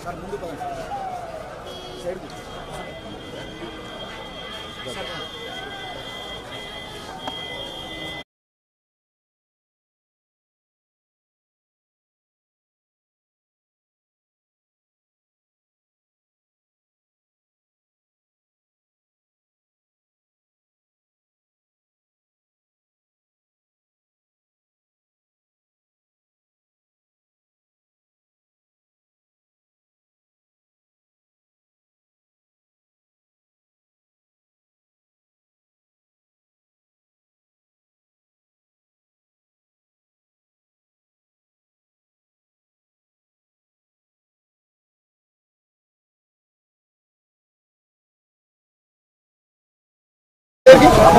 Sir ముందు పదండి side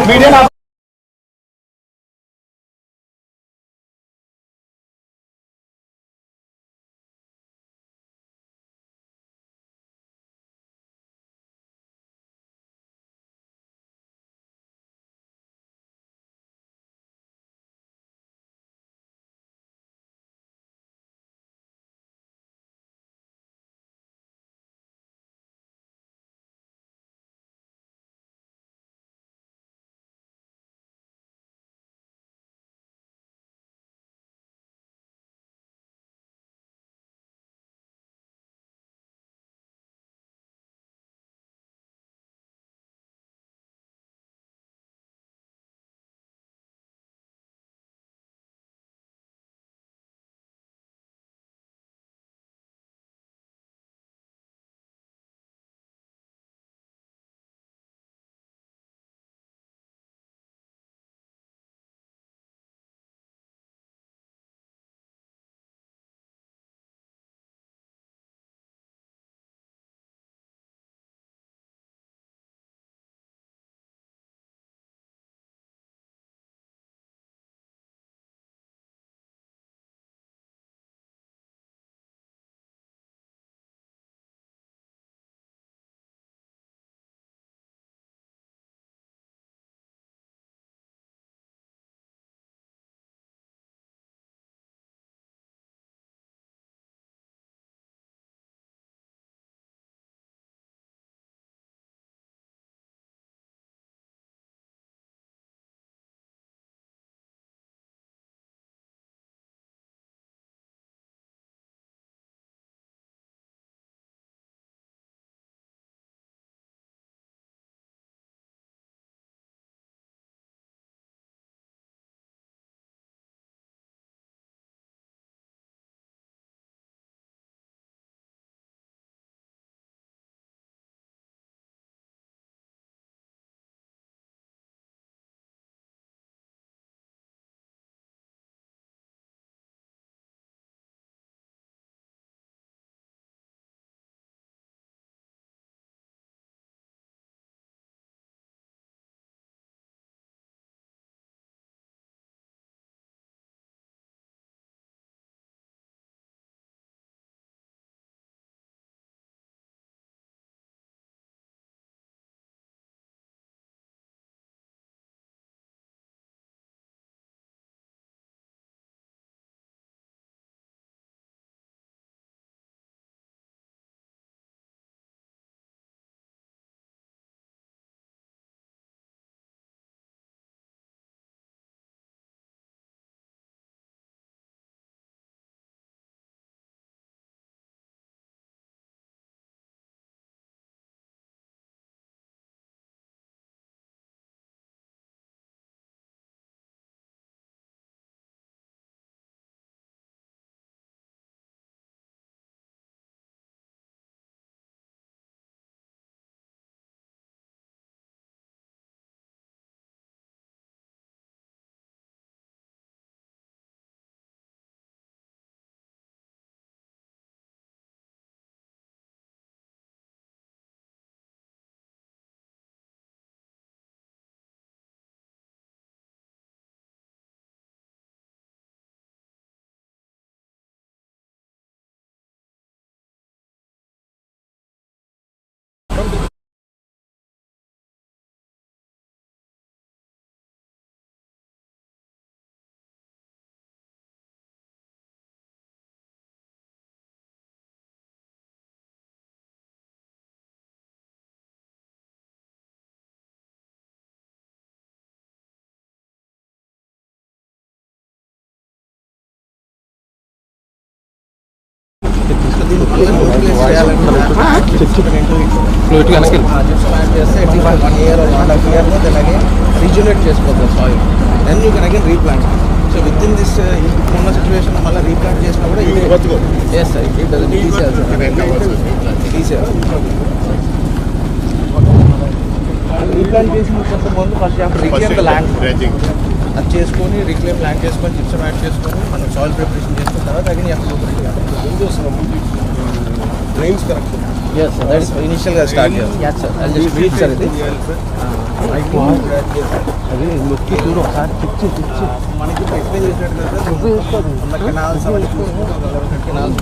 media దీన్ని మళ్ళీ యూటిలైజ్ చేయాలంటే జిప్సమ్ యాడ్ చేస్తే at least 1 year or 1.5 year then again regenerate చేసుకోవచ్చు soil, then you can again replant. So with in this ఉన్న సిచ్యువేషన్ మళ్ళీ రీప్లాంట్ చేసినా కూడా ఇది ఎస్ సార్ ఇట్ డజంట్ తీసేయాలి. రీప్లాంట్ చేసిన ముందు ఫస్ట్ రిక్లెయిమ్ ద ల్యాండ్, అది చేసుకొని రిక్లెయిమ్ ల్యాండ్ చేసుకొని జిప్సమ్ యాడ్ చేసుకొని మనం సాయిల్ ప్రిపరేషన్ చేసుకున్న తర్వాత again drains correct. Yes sir that is ఇనిషియల్గా స్టార్ట్ చేయాలి. ఎస్ సార్ అది జస్ట్ బ్రీఫ్ సార్ ఇది అది నొక్కి చూడు ఒకసారి పిచ్చి మనకి ఎక్స్ప్లెయిన్ చేసినట్టు ఉన్న canals canals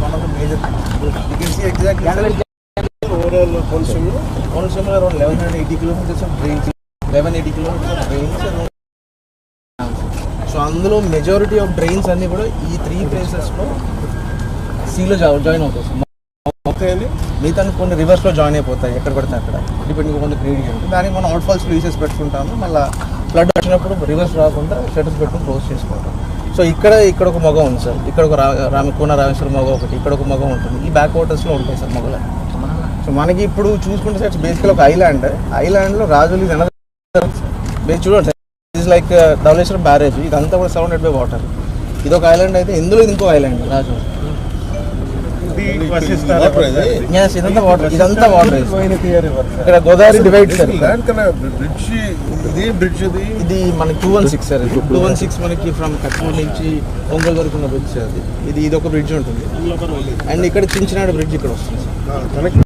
one of the major you can see exactly overall కోనసీమలో around 1180 kilometers of drains, 1180 kilometers of drains. So అందులో మెజారిటీ ఆఫ్ డ్రైన్స్ అన్నీ కూడా ఈ 3 ప్లేసెస్లో సీలో జాయిన్ అవుతాయి. మిగతా కొన్ని రివర్స్లో జాయిన్ అయిపోతాయి ఎక్కడ పడితే అక్కడ, డిపెండింగ్ ఆన్ ద గ్రేడియంట్. దానికి మనం అవుట్ ఫాల్స్ రీసెస్ పెట్టుకుంటాము, మళ్ళీ ఫ్లడ్ వచ్చినప్పుడు రివర్స్ రాకుండా షటర్స్ పెట్టుకుని క్లోజ్ చేసుకుంటాం. సో ఇక్కడ ఒక మొగ ఉంది సార్, ఇక్కడ ఒక కోన రామేశ్వరం మొగ ఒకటి, ఇక్కడ ఒక మొగ ఉంటుంది. ఈ బ్యాక్ వాటర్స్లో ఉంటాయి సార్ మొగలు. సో మనకి ఇప్పుడు చూసుకుంటే సార్ బేసికల్ ఒక ఐలాండ్లో రాజులు మీరు చూడండి sir, is like Dhavaleswaram barrage, ఇదంతా కూడా సరౌండెడ్ బై వాటర్. ఇది ఒక ఐలాండ్ అయితే ఇందులో ఇది ఇంకో ఐలాండ్ రాజు. ఇదంతా వాటర్, ఇదంతా వాటర్. ఇక్కడ గోదావరి డివైడ్ సార్. ఇది మనకి 216 సార్, 216 మనకి ఫ్రమ్ కట్నూర్ నుంచి ఒంగోలు వరకు ఉన్న బ్రిడ్జ్ సార్. ఇది ఒక బ్రిడ్జ్ ఉంటుంది. అండ్ ఇక్కడ చించినాడు బ్రిడ్జ్ ఇక్కడ వస్తుంది సార్.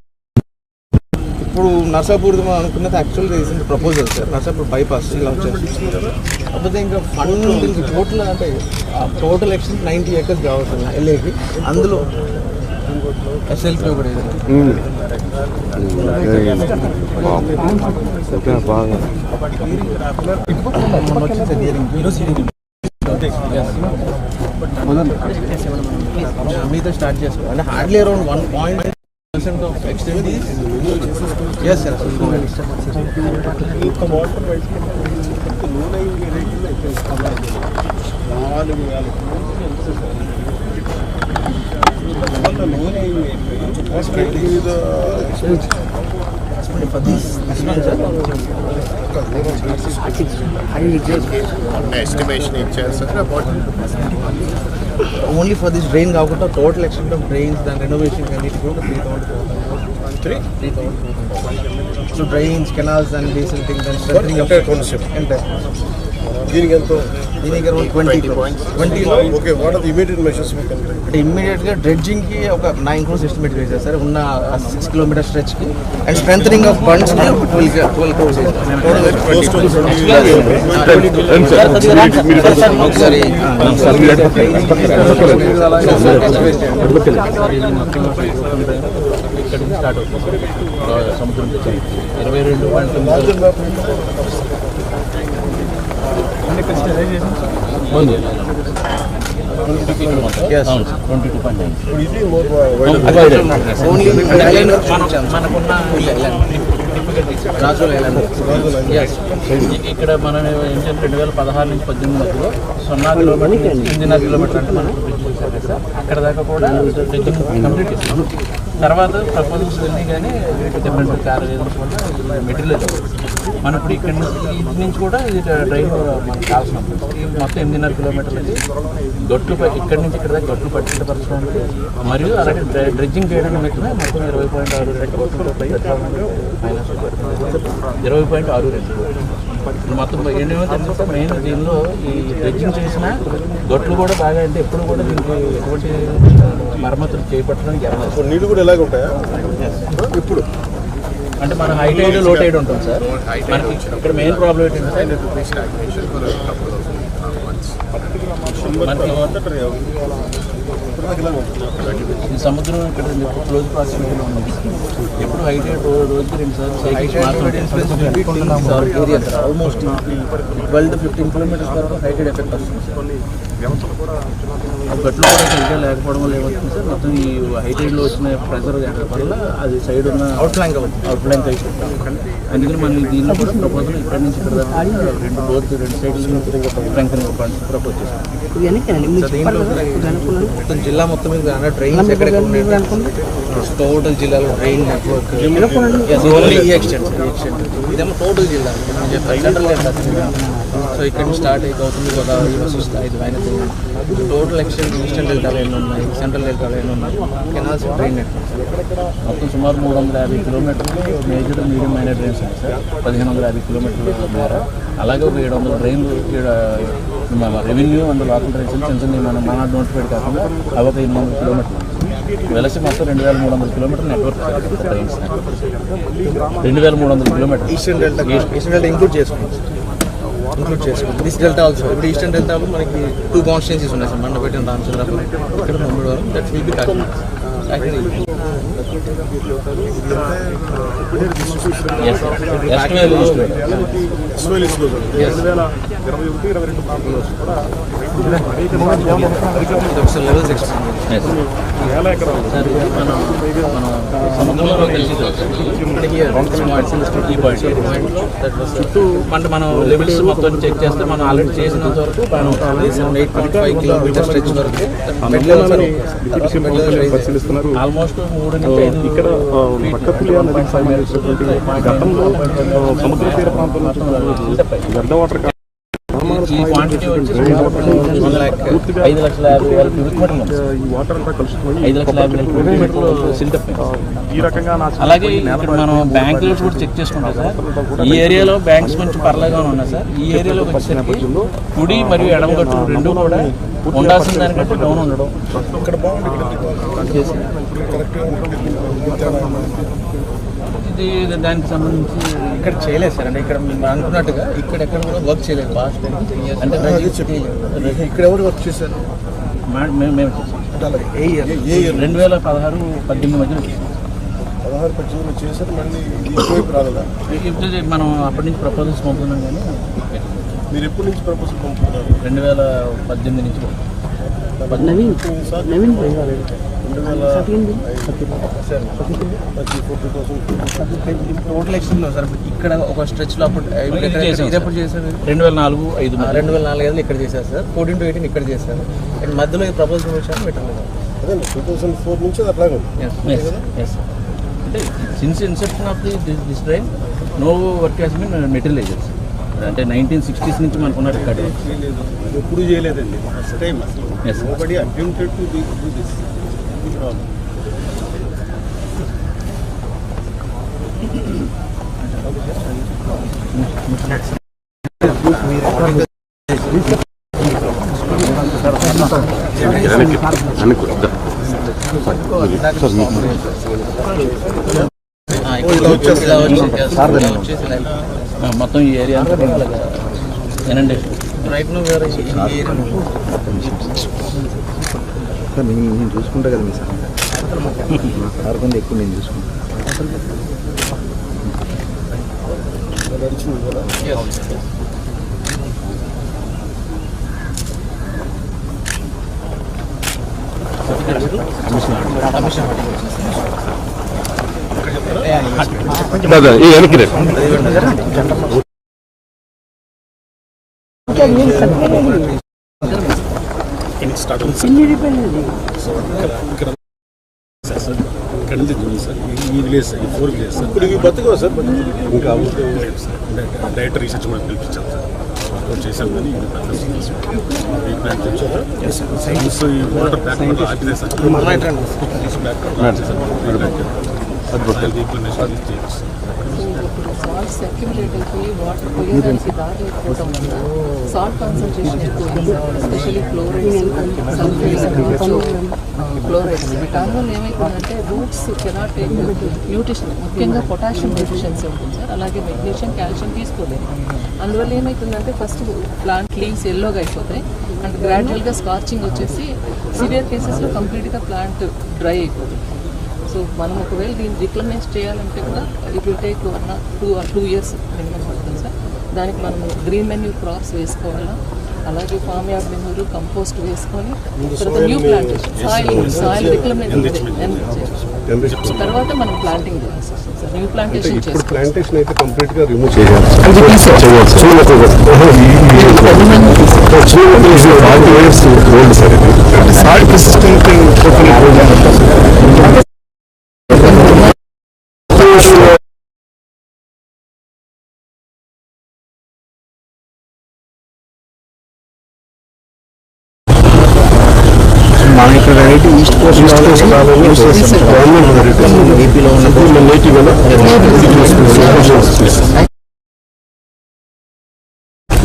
ఇప్పుడు నర్సాపూర్ మనం అనుకున్నది యాక్చువల్గా recent proposal sir, Narsapur bypass ఇలా వచ్చేసి. కాకపోతే ఇంకా ఫండ్ టోటల్ అంటే టోటల్ ఎక్స్టెంట్ 90 acres కావాలి సార్ ఎల్ఏకి. అందులో ఎస్ఎల్పి ఒకటి మీతో స్టార్ట్ చేసుకో అంటే hardly around 1% of extent is yes sir. For this one, sir. Estimation ఇచ్చారు sir about only for this drain కాకుండా total extent of drains then renovation అన్నిటి కూడా 3,000. So drains, canals and basic things and strengthening of concept. దీనికి ఎంతో దీనికి around 20 points. Okay, what are the immediate measures we can take? అంటే ఇమ్మీడియట్గా డ్రెడ్జింగ్కి ఒక 9 crores estimate చేశారు సార్ ఉన్న 6 kilometer స్ట్రెచ్కి. అండ్ స్ట్రెంథనింగ్ ఆఫ్ బండ్స్కి 12 crores ఇక్కడ నుంచి స్టార్ట్ అవుతుంది సముద్రం 22.9 ఇక్కడ మనం ఏంటంటే 2016 నుంచి 18 మధ్యలో 0 kilometer 8.5 kilometer అంటే మనం అక్కడ దాకా కూడా కంప్లీట్ చేస్తాం. తర్వాత ప్రపోజల్స్ వెళ్ళి కానీ డిఫరెంట్ క్యారేజెస్ కూడా మెటీరియల్ మనం ఇప్పుడు ఇక్కడ నుంచి కూడా ఇది డ్రైన్ మనకు కావాల్సిన మొత్తం 8.5 kilometerలకి గట్లు ఇక్కడి నుంచి ఇక్కడ దాకా గట్లు పట్టించపరచడానికి మరియు అలాగే డ్రెడ్జింగ్ చేయడానికి మెట్టిన మొత్తం 20.62 మొత్తం ఏమేమో సార్ మెయిన్ దీనిలో ఈ డ్రెడ్జింగ్ చేసిన గట్లు కూడా బాగా అంటే ఎప్పుడు కూడా దీనికి ఎటువంటి మరమ్మతులు చేపట్టడానికి నీళ్ళు కూడా ఎలాగ ఉంటాయా ఇప్పుడు? అంటే మన హై టైడ్ లో టైడ్ ఉంటుంది సార్. మనకి ఇక్కడ మెయిన్ ప్రాబ్లం ఏంటంటే ఈ సముద్రం ఇక్కడ క్లోజ్ ప్రాక్సిమిటీలో ఉంది. ఎప్పుడు హై టైడ్ రోజుకి 2 సార్లు ఆల్మోస్ట్ 12 to 15 kilometers వరకు హై టైడ్ ఎఫెక్ట్ వస్తుంది సార్. గట్లు కూడా సరిగ్గా లేకపోవడం వల్ల ఏమవుతుంది సార్, మొత్తం ఈ హై టైడ్లో వచ్చిన ప్రెషర్ వల్ల అది సైడ్ ఉన్న అవుట్ ఫ్లాంక్ అయిపోతుంది. అందుకని మనం దీనిలో కూడా ప్రపోజల్ ఇక్కడ నుంచి ఇక్కడ దాకా 2 సైడ్ల నుంచి స్ట్రెంగ్ ఫండ్స్ ప్రపోజ్ చేస్తాం. మొత్తం జిల్లా మొత్తం మీద డ్రైన్స్ ఎక్కడెక్కడ ఉన్నాయి టోటల్ జిల్లాలో డ్రైన్ నెట్వర్క్ ఓన్లీ ఈ ఎక్స్టెంట్ ఇదేమో టోటల్ జిల్లా సెంట్రల్ సో ఇక్కడ నుంచి స్టార్ట్ అయ్యి గౌతమి గోదావరి వస్తుంది 5 అయిన టోటల్ ఎక్స్టెంట్ ఈస్టర్న్ డెల్టాలో ఎన్ని ఉన్నాయి సెంట్రల్ డెల్టాలో ఎన్ని ఉన్నాయి కెనాల్స్ డ్రైన్ నెట్వర్క్ మొత్తం సుమారు 350 కిలోమీటర్లు మేజర్ మీడియం మైనర్ డ్రైన్స్ ఉన్నాయి సార్. 1550 కిలోమీటర్లు మేర అలాగే ఒక 700 డ్రైన్లు మన రెవెన్యూ అండ్ లోకల్ డ్రైన్స్ చిన్న చిన్న మన నోటిఫైడ్ కాకుండా అవి ఒక 800 కిలోమీటర్లు వెలసి మొత్తం 2300 kilometre network drains 2300 kilometre eastern delta include చేసుకోండి దిస్ డెల్టా ఆల్సో ఇప్పుడు ఈస్టర్న్ డెల్టాలో మనకి 2 కాన్స్టిట్యున్సీస్ ఉన్నాయి సార్ మండపేట రామచంద్రపురం ఇక్కడ మంగళవారం దట్ విల్ బి లెవెల్స్ సముద్రంలో కలిసి చుట్టూ అంటే మనం లెవెల్స్ మొత్తం చెక్ చేస్తే మనం ఆల్రెడీ చేసినంత వరకు 8.5 కిలోమీటర్ స్ట్రెచ్ వరకు ఆల్మోస్ట్ 3 నుంచి 5 ఇక్కడ మక్కపులి నదికి సంబంధించినటువంటి గతంలో సముద్ర తీర ప్రాంతంలో వ్యర్థ వాటర్ ఈ క్వాంటిటీ వచ్చి 5,50,000 క్యూబిక్ మీటర్లు ఈ వాటర్ అంతా కలుసుకుని 5,50,000 క్యూబిక్ మీటర్లు సిల్టప్ ఈ రకంగా అలాగే ఇక్కడ మనం బ్యాంక్ లోడ్స్ కూడా చెక్ చేసుకుంటాం సార్. ఈ ఏరియాలో బ్యాంక్స్ కొంచెం పర్లేగానే ఉన్నాయి సార్. ఈ ఏరియాలో వచ్చేసరికి కుడి మరియు ఎడమ గట్టు రెండు కూడా ఉండాల్సిన దానికంటే డౌన్ ఉండడం ఇక్కడ బాగుంది ఇది దానికి సంబంధించి ఇక్కడ చేయలేదు సార్ అంటే ఇక్కడ మేము అనుకున్నట్టుగా ఇక్కడ కూడా వర్క్ చేయలేదు పాస్ట్ అంటే ఇక్కడ ఎవరు వర్క్ చేశారు మేము చేసాం 2016-18 మధ్యలో 16-18 చేశారు మళ్ళీ ఇటువైపు రాలేదా ఇప్పుడు మనం అప్పటి నుంచి ప్రపోజల్స్ పంపుతున్నాం కానీ మీరు ఎప్పటి నుంచి ప్రపోజల్ పంపుతున్నారు 2018 నుంచి టోటల్ ఎక్స్టెంట్ సార్ ఇక్కడ ఒక స్ట్రెచ్ లో అప్పుడు ఇది ఎప్పుడు చేశారు 2004-5 ఇక్కడ చేశారు సార్ 14-18 ఇక్కడ చేశారు అండ్ మధ్యలో ఈ ప్రపోజల్ వచ్చారు పెట్టలేదు అదే 2004 నుంచి అది అట్లాగే ఉంది అంటే since inception of this drain no work has been materialised అంటే 1960s నుంచి మనకున్న రికార్డ్ ఎప్పుడు చేయలేదండి first time nobody attempted to do this మొత్తం ఈ ఏరియా ఏనండి రైట్ నో వేరే నేను చూసుకుంటా కదా మీ సార్ కొంత ఎక్కువ నేను చూసుకుంటా ఇక్కడ నుంచి సార్ ఈ విలేజ్ సార్ ఈ 4 విలేజ్ సార్ ఇప్పుడు ఇవి బతుకవా సార్ ఇంకా డైరెక్ట్ రీసెర్చ్ మనం పిలిపించాం సార్ వర్కౌట్ చేశాం కానీ ఈ ప్లాంట్ సైన్స్ ఈ వాటర్ బ్యాక్ ఆగితే సార్ సాల్ట్ సర్క్యులేట్ అయిపోయి వాటర్ పోయేదానికి దారి లేకపోవడం వల్ల సాల్ట్ కాన్సన్ట్రేషన్ ఎక్కువ ఎస్పెషల్లీ క్లోరైడ్స్ సల్ఫేట్స్ క్లోరైడ్స్ దానివల్ల ఏమైతుందంటే రూట్స్ కెనాట్ టేక్ న్యూట్రిషన్ ముఖ్యంగా పొటాషియం డెఫిషియన్సీ ఉంటుంది సార్ అలాగే మెగ్నీషియం కాల్షియం తీసుకోలేదు అందువల్ల ఏమవుతుందంటే ఫస్ట్ ప్లాంట్ లీవ్స్ ఎల్లోగా అయిపోతాయి అండ్ గ్రాడ్యువల్గా స్కార్చింగ్ వచ్చేసి సివియర్ కేసెస్లో కంప్లీట్గా ప్లాంట్ డ్రై అయిపోతుంది సో మనం ఒకవేళ దీన్ని రిక్లమైజ్ చేయాలంటే కూడా it will take 1 or 2 years minimum పడుతుంది సార్ దానికి మనము గ్రీన్ మెన్యూ క్రాప్స్ వేసుకోవాలా అలాగే ఫామ్ యార్డ్ మెనూరు కంపోస్ట్ వేసుకొని తర్వాత న్యూ ప్లాంటేషన్ సాయిల్ రిక్లమెంట్ తర్వాత మనం ప్లాంటింగ్ చేయాల్సి వస్తుంది సార్. న్యూ ప్లాంటేషన్ చేసుకోవాలి. ప్లాంటేషన్ అయితే కంప్లీట్ గా రిమూవ్ చేయాలి. మన ఇక్కడ వెరైటీ ఈస్ట్ కోస్ట్ గవర్నమెంట్ ఏపీలో ఉన్న నేటివ్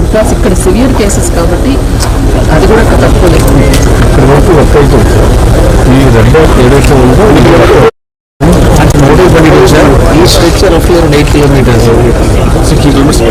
బికాస్ ఇక్కడ సివియర్ కేసెస్ కాబట్టి అది కూడా తట్టుకోలేదు. ఇక్కడ వరకు వర్క్ అవుతుంది సార్. ఈ రెండో ఏదైతే ఉందో ఈ structure of your 8 kilometres 60 kilometres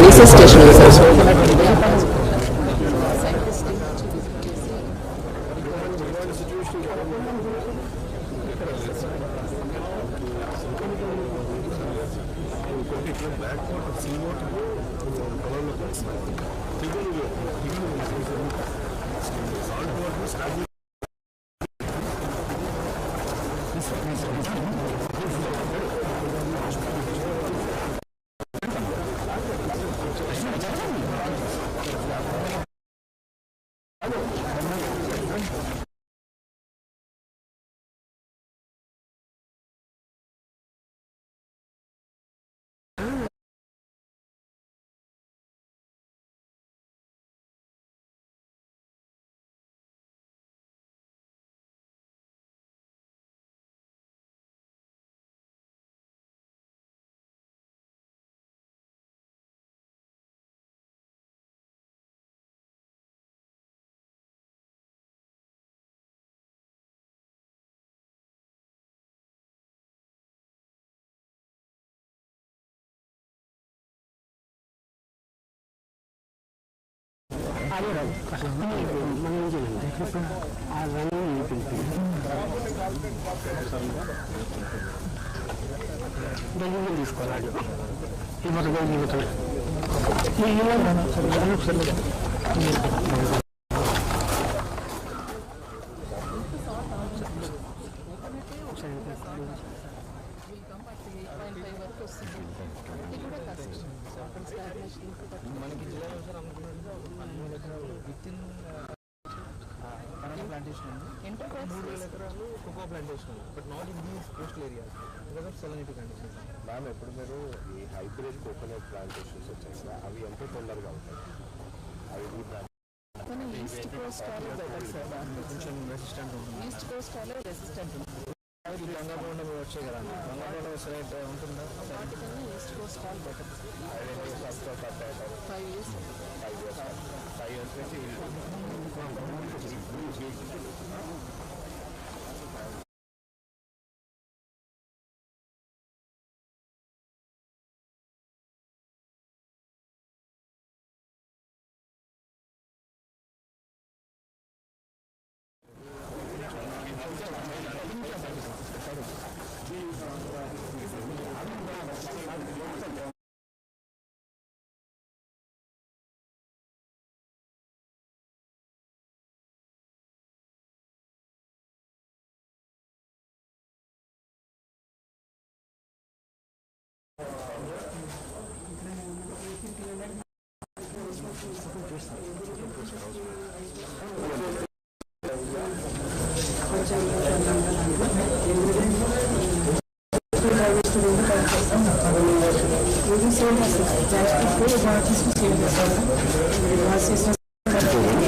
research station sir. Cocoa plantation but not in these coastal areas because of salinity conditions. Ma'am ఎప్పుడు మీరు ఈ హైబ్రిడ్ కోకోనట్ ప్లాంటేషన్స్ వచ్చాయి కదా అవి ఎంతో తొందరగా ఉంటాయి. అవి ఈస్ట్ కోస్ట్ బెటర్ సార్. కొంచెం రెసిస్టెంట్ ఉంటుంది. ఈస్ట్ కోస్ట్ రెసిస్టెంట్ ఉంటుంది. బంగాళాఖండం వచ్చాయి కదా, బంగాళాఖండం సరైట్ ఉంటుందా? వాటికన్నా east Coast better. 5 years. 5 years నుంచి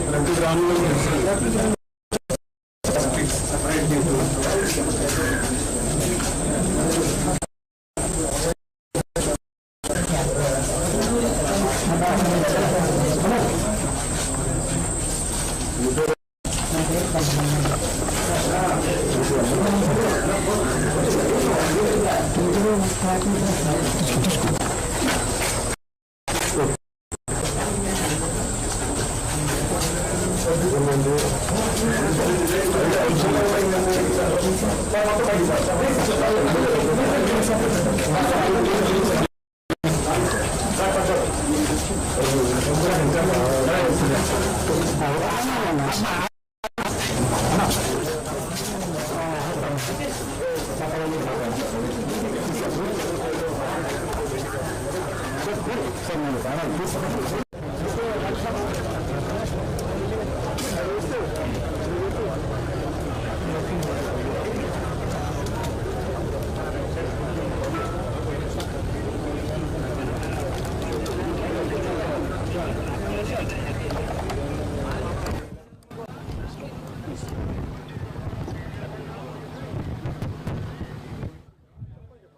ప్రతి గ్రామంలో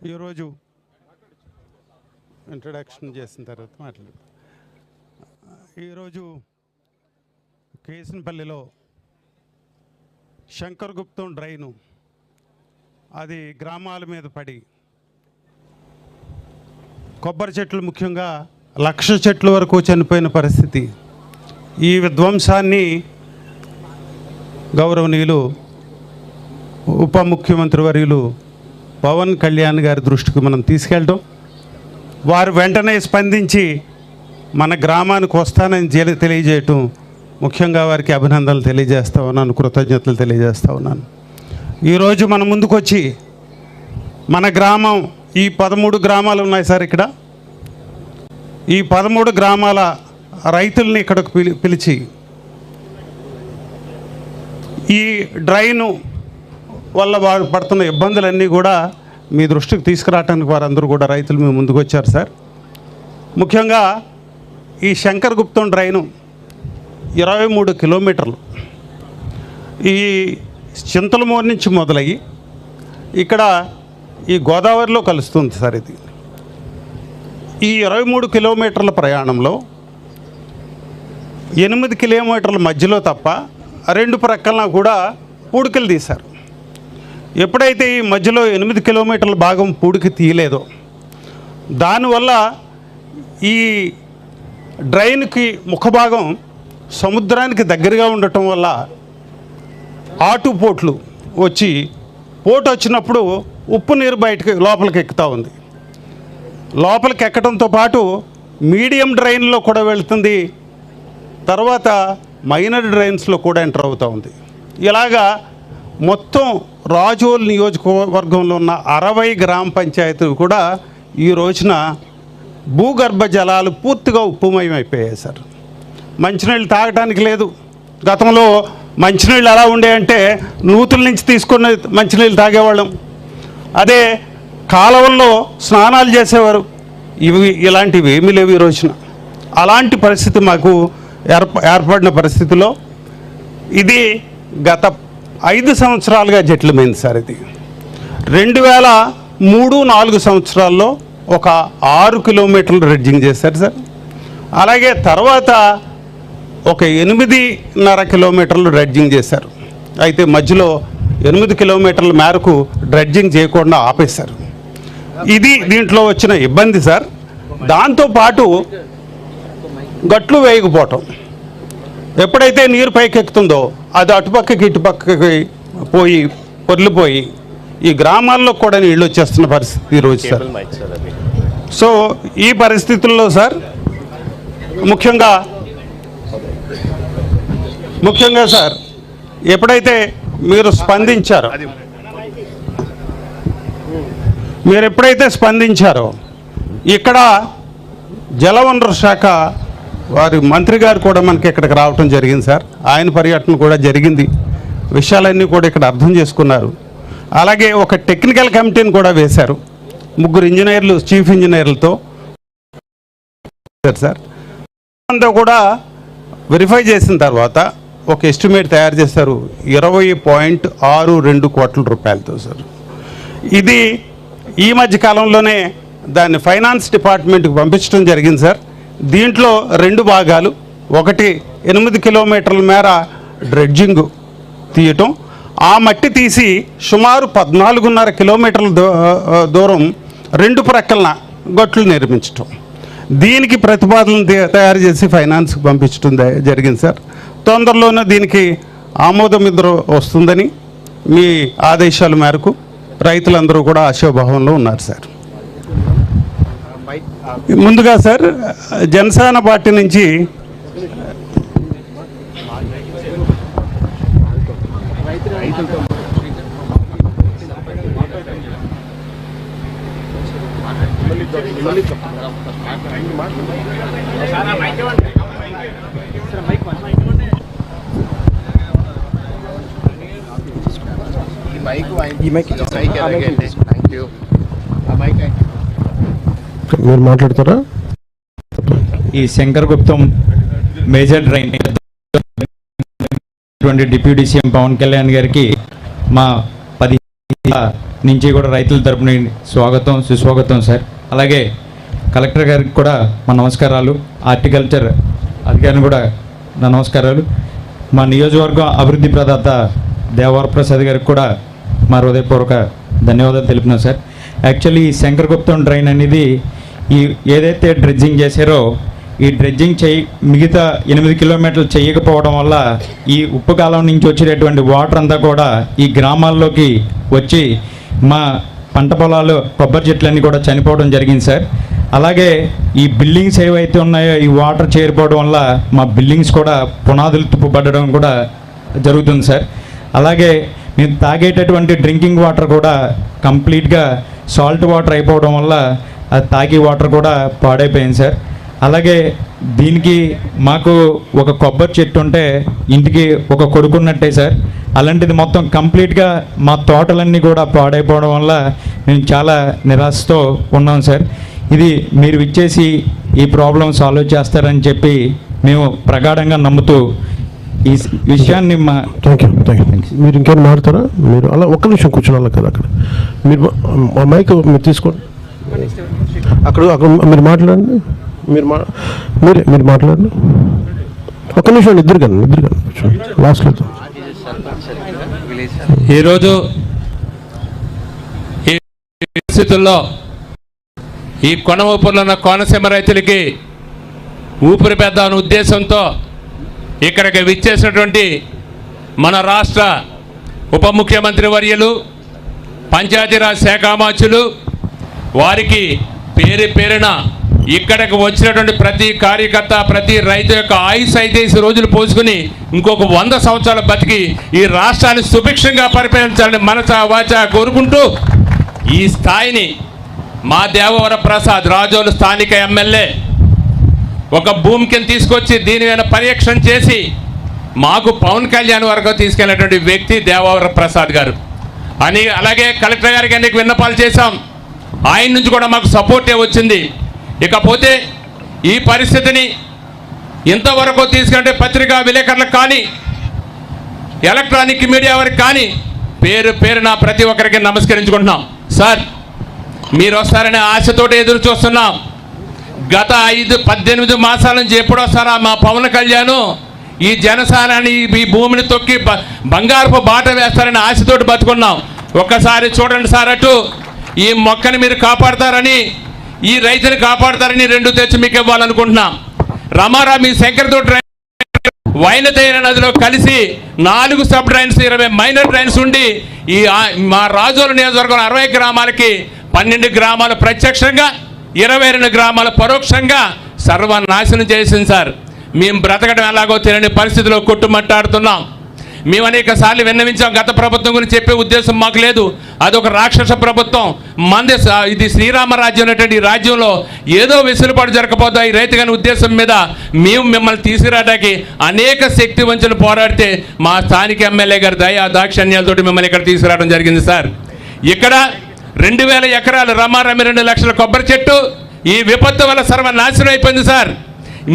ఈరోజు ఇంట్రడక్షన్ చేసిన తర్వాత మాట్లాడు. ఈరోజు కేసనపల్లిలో శంకరగుప్తం డ్రైను అది గ్రామాల మీద పడి కొబ్బరి చెట్లు ముఖ్యంగా 1,00,000 చెట్ల వరకు చనిపోయిన పరిస్థితి. ఈ విధ్వంసాన్ని గౌరవనీయులు ఉప ముఖ్యమంత్రి వర్యులు పవన్ కళ్యాణ్ గారి దృష్టికి మనం తీసుకెళ్ళడం, వారు వెంటనే స్పందించి మన గ్రామానికి వస్తానని తెలియజేయటం, ముఖ్యంగా వారికి అభినందనలు తెలియజేస్తా ఉన్నాను, కృతజ్ఞతలు తెలియజేస్తా ఉన్నాను. ఈరోజు మన ముందుకొచ్చి మన గ్రామం, ఈ 13 గ్రామాలు ఉన్నాయి సార్ ఇక్కడ, ఈ 13 గ్రామాల రైతుల్ని ఇక్కడకు పిలిచి ఈ డ్రైను వల్ల వారు పడుతున్న ఇబ్బందులన్నీ కూడా మీ దృష్టికి తీసుకురావడానికి వారందరూ కూడా రైతులు మీ ముందుకు వచ్చారు సార్. ముఖ్యంగా ఈ శంకరగుప్తం డ్రైను 23 కిలోమీటర్లు ఈ చింతలమూరు నుంచి మొదలయ్యి ఇక్కడ ఈ గోదావరిలో కలుస్తుంది సార్. ఇది ఈ 23 కిలోమీటర్ల ప్రయాణంలో 8 కిలోమీటర్ల మధ్యలో తప్ప 2 ప్రక్కలన కూడా పూడికలు తీశారు. ఎప్పుడైతే ఈ మధ్యలో 8 కిలోమీటర్ల భాగం పూడికి తీయలేదో, దానివల్ల ఈ డ్రైన్కి ముఖభాగం సముద్రానికి దగ్గరగా ఉండటం వల్ల ఆటుపోట్లు వచ్చి, పోటు వచ్చినప్పుడు ఉప్పు నీరు బయటకు లోపలికి ఎక్కుతూ ఉంది. లోపలికి ఎక్కడంతో పాటు మీడియం డ్రైన్లో కూడా వెళ్తుంది, తర్వాత మైనర్ డ్రైన్స్లో కూడా ఎంటర్ అవుతూ ఉంది. ఇలాగా మొత్తం రాజోల్ నియోజకవర్గంలో ఉన్న 60 గ్రామ పంచాయతీలు కూడా ఈ రోజున భూగర్భ జలాలు పూర్తిగా ఉప్పుమయం అయిపోయాయి సార్. మంచినీళ్ళు తాగడానికి లేదు. గతంలో మంచినీళ్ళు ఎలా ఉండేయంటే నూతుల నుంచి తీసుకుని మంచినీళ్ళు తాగేవాళ్ళం, అదే కాలువల్లో స్నానాలు చేసేవారు. ఇలాంటివి ఏమీ లేవు ఈ రోజున. అలాంటి పరిస్థితి మాకు ఏర్పడిన పరిస్థితిలో ఇది గత 5 సంవత్సరాలుగా జటిలమైంది సార్. ఇది 2003-4 సంవత్సరాల్లో ఒక 6 కిలోమీటర్లు డ్రెడ్జింగ్ చేశారు సార్. అలాగే తర్వాత ఒక 8.5 కిలోమీటర్లు డ్రెడ్జింగ్ చేశారు. అయితే మధ్యలో 8 కిలోమీటర్ల మేరకు డ్రెడ్జింగ్ చేయకుండా ఆపేశారు. ఇది దీంట్లో వచ్చిన ఇబ్బంది సార్. దాంతోపాటు గట్లు వేయకపోవటం, ఎప్పుడైతే నీరు పైకెక్కుతుందో అది అటుపక్కకి ఇటుపక్కకి పోయి పొర్లిపోయి ఈ గ్రామాల్లో కూడా నీళ్ళు వచ్చేస్తున్న పరిస్థితి ఈరోజు సార్. సో ఈ పరిస్థితుల్లో సార్ ముఖ్యంగా సార్ ఎప్పుడైతే మీరు స్పందించారో ఇక్కడ జలవనరుల శాఖ వారి మంత్రి గారు కూడా మనకి ఇక్కడికి రావటం జరిగింది సార్. ఆయన పర్యటన కూడా జరిగింది, విషయాలన్నీ కూడా ఇక్కడ అర్థం చేసుకున్నారు. అలాగే ఒక టెక్నికల్ కమిటీని కూడా వేశారు, 3 ఇంజనీర్లు చీఫ్ ఇంజనీర్లతో సార్. అంతా కూడా వెరిఫై చేసిన తర్వాత ఒక ఎస్టిమేట్ తయారు చేశారు 20.62 కోట్ల రూపాయలతో సార్. ఇది ఈ మధ్య కాలంలోనే దాన్ని ఫైనాన్స్ డిపార్ట్మెంట్కి పంపించడం జరిగింది సార్. దీంట్లో 2 భాగాలు, ఒకటి 8 కిలోమీటర్ల మేర డ్రెడ్జింగ్ తీయటం, ఆ మట్టి తీసి సుమారు 14.5 కిలోమీటర్ల దూరం 2 ప్రక్కలన గట్లు నిర్మించటం. దీనికి ప్రతిపాదన తయారు చేసి ఫైనాన్స్కి పంపించడం జరిగింది సార్. తొందరలోనే దీనికి ఆమోదముద్ర వస్తుందని మీ ఆదేశాల మేరకు రైతులందరూ కూడా ఆశాభావంలో ఉన్నారు సార్. ముందుగా సార్, జనసేన పార్టీ నుంచి మీరు మాట్లాడతారా? ఈ Shankar Guptam major drain deputy CM Pawan Kalyan గారికి మా 10 నుంచి కూడా రైతుల తరపున స్వాగతం సుస్వాగతం సార్. అలాగే కలెక్టర్ గారికి కూడా మా నమస్కారాలు, హార్టికల్చర్ అధికారిని కూడా నా నమస్కారాలు. మా నియోజకవర్గం అభివృద్ధి ప్రదాత దేవరప్రసాద్ గారికి కూడా మా హృదయపూర్వక ధన్యవాదాలు తెలుపుతున్నాం సార్. యాక్చువల్లీ ఈ శంకర్ గుప్తం డ్రైన్ అనేది ఏదైతే డ్రెడ్జింగ్ చేశారో ఈ డ్రెడ్జింగ్ మిగతా 8 కిలోమీటర్లు చేయకపోవడం వల్ల ఈ ఉప్పు కాలం నుంచి వచ్చేటటువంటి వాటర్ అంతా కూడా ఈ గ్రామాల్లోకి వచ్చి మా పంట పొలాలు, కొబ్బరి చెట్లన్నీ కూడా చనిపోవడం జరిగింది సార్. అలాగే ఈ బిల్డింగ్స్ ఏవైతే ఉన్నాయో ఈ వాటర్ చేరిపోవడం వల్ల మా బిల్డింగ్స్ కూడా పునాదులు తుప్పుపడడం కూడా జరుగుతుంది సార్. అలాగే మేము తాగేటటువంటి డ్రింకింగ్ వాటర్ కూడా కంప్లీట్గా సాల్ట్ వాటర్ అయిపోవడం వల్ల అది తాగే వాటర్ కూడా పాడైపోయింది సార్. అలాగే దీనికి మాకు ఒక కొబ్బరి చెట్టు ఉంటే ఇంటికి ఒక కొడుకున్నట్టే సార్. అలాంటిది మొత్తం కంప్లీట్గా మా తోటలన్నీ కూడా పాడైపోవడం వల్ల మేము చాలా నిరాశతో ఉన్నాం సార్. ఇది మీరు ఇచ్చేసి ఈ ప్రాబ్లం సాల్వ్ చేస్తారని చెప్పి మేము ప్రగాఢంగా నమ్ముతూ ఈ విషయాన్ని థ్యాంక్ యూ. మీరు ఇంకేమైనా మాట్లాడతారా? మీరు అలా ఒక్క నిమిషం కూర్చోవాలి కదా అక్కడ. మీరు మా మైక్ మీరు తీసుకోండి, అక్కడ మీరు మాట్లాడండి. మీరు మాట్లాడండి. ఒక్క నిమిషం ఇద్దరు కానీ లాస్ట్లో. ఈరోజు ఈ పరిస్థితుల్లో ఈ కొన ఊపిరిలో ఉన్న కోనసీమ రైతులకి ఊపిరి పెద్దామనే ఉద్దేశంతో ఇక్కడికి విచ్చేసినటువంటి మన రాష్ట్ర ఉప ముఖ్యమంత్రి వర్యులు, పంచాయతీరాజ్ శాఖ మంత్రులు, వారికి పేరున ఇక్కడికి వచ్చినటువంటి ప్రతి కార్యకర్త, ప్రతి రైతు యొక్క ఆయుష్ అయితే 5 రోజులు పోసుకుని ఇంకొక 100 సంవత్సరాలు బతికి ఈ రాష్ట్రాన్ని సుభిక్షంగా పరిపాలించాలని మనస వాచ కోరుకుంటూ ఈ స్థాయిని మా దేవరప్రసాద్ రాజోలు స్థానిక ఎమ్మెల్యే ఒక భూమి కింద తీసుకొచ్చి దీని మీద పర్యవేక్షణ చేసి మాకు పవన్ కళ్యాణ్ వరకు తీసుకెళ్ళినటువంటి వ్యక్తి దేవరప్రసాద్ గారు అని. అలాగే కలెక్టర్ గారికి అనేక విన్నపాలు చేశాం, ఆయన నుంచి కూడా మాకు సపోర్టే వచ్చింది. ఇకపోతే ఈ పరిస్థితిని ఇంతవరకు తీసుకుంటే పత్రికా విలేకరులకు కానీ ఎలక్ట్రానిక్ మీడియా వారికి కానీ పేరున ప్రతి ఒక్కరికి నమస్కరించుకుంటున్నాం. సార్, మీరు వస్తారనే ఆశతోటి ఎదురు చూస్తున్నాం. గత 18 మాసాల నుంచి ఎప్పుడు వస్తారా మా పవన్ కళ్యాణ్ ఈ జనసేనని ఈ భూమిని తొక్కి బంగారపు బాట వేస్తారని ఆశతోటి బతుకున్నాం. ఒక్కసారి చూడండి సార్, అటు ఈ మొక్కని మీరు కాపాడతారని, ఈ రైతుని కాపాడతారని 2 తెచ్చి మీకు ఇవ్వాలనుకుంటున్నాం. రమారా మీ శంకర్తో డ్రైన్ వైనతైన నదిలో కలిసి 4 సబ్ డ్రైన్స్ 20 మైనర్ డ్రైన్స్ ఉండి ఈ మా రాజోలు నియోజకవర్గం 60 గ్రామాలకి 12 గ్రామాలు ప్రత్యక్షంగా 22 గ్రామాలు పరోక్షంగా సర్వనాశనం చేసింది సార్. మేము బ్రతకడం ఎలాగో తెలియని పరిస్థితిలో కొట్టుమట్టాడుతున్నాం. మేము అనేక సార్లు విన్నవించాం. గత ప్రభుత్వం గురించి చెప్పే ఉద్దేశం మాకు లేదు. అదొక రాక్షస ప్రభుత్వం. ఇది శ్రీరామరాజ్యం అనేటువంటి రాజ్యంలో ఏదో వెసులుబాటు జరగకపోతే ఈ రైతు గారి ఉద్దేశం మీద మేము మిమ్మల్ని తీసుకురావడానికి అనేక శక్తి వంచులు పోరాడితే మా స్థానిక ఎమ్మెల్యే గారి దయా దాక్షణ్యాలతోటి మిమ్మల్ని ఇక్కడ తీసుకురావడం జరిగింది సార్. ఇక్కడ 2000 ఎకరాలు రమారమి 2 లక్షల కొబ్బరి చెట్టు ఈ విపత్తు వల్ల సర్వనాశనం అయిపోయింది సార్.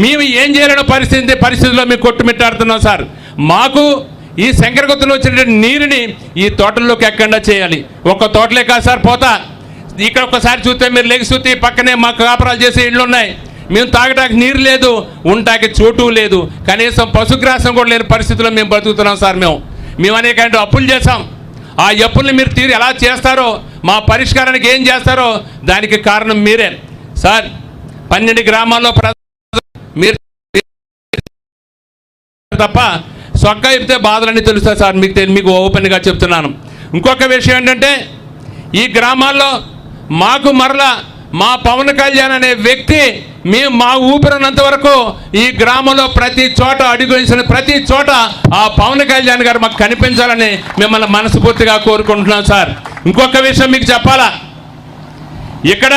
మేము ఏం చేయలేని పరిస్థితిలో మేము కొట్టుమిట్టాడుతున్నాం సార్. మాకు ఈ శంకరగుత్తలో వచ్చిన నీరుని ఈ తోటల్లోకి ఎక్కడా చేయాలి. ఒక తోటలే కాదు సార్ పోతా. ఇక్కడ ఒక్కసారి చూస్తే మీరు లెగి చూస్తే పక్కనే మాకు కాపురాలు చేసే ఇళ్ళు ఉన్నాయి. మేము తాగటానికి నీరు లేదు, ఉండటానికి చోటు లేదు, కనీసం పశుగ్రాసం కూడా లేని పరిస్థితుల్లో మేము బతుకుతున్నాం సార్. మేము అనేక అప్పులు చేసాం. ఆ అప్పుల్ని మీరు తీరు ఎలా చేస్తారో, మా పరిష్కారానికి ఏం చేస్తారో దానికి కారణం మీరే సార్. 12 గ్రామాల్లో మీరు తప్ప సొక్క చెప్తే బాధలన్నీ తెలుస్తాయి సార్. మీకు ఓపెన్గా చెప్తున్నాను. ఇంకొక విషయం ఏంటంటే, ఈ గ్రామాల్లో మాకు మరలా మా పవన్ కళ్యాణ్ అనే వ్యక్తి మా ఊపిరినంత వరకు ఈ గ్రామంలో ప్రతి చోట అడుగు వేసిన ప్రతి చోట ఆ పవన్ కళ్యాణ్ గారు మాకు కనిపించాలని మిమ్మల్ని మనస్ఫూర్తిగా కోరుకుంటున్నాం సార్. ఇంకొక విషయం మీకు చెప్పాలా, ఇక్కడ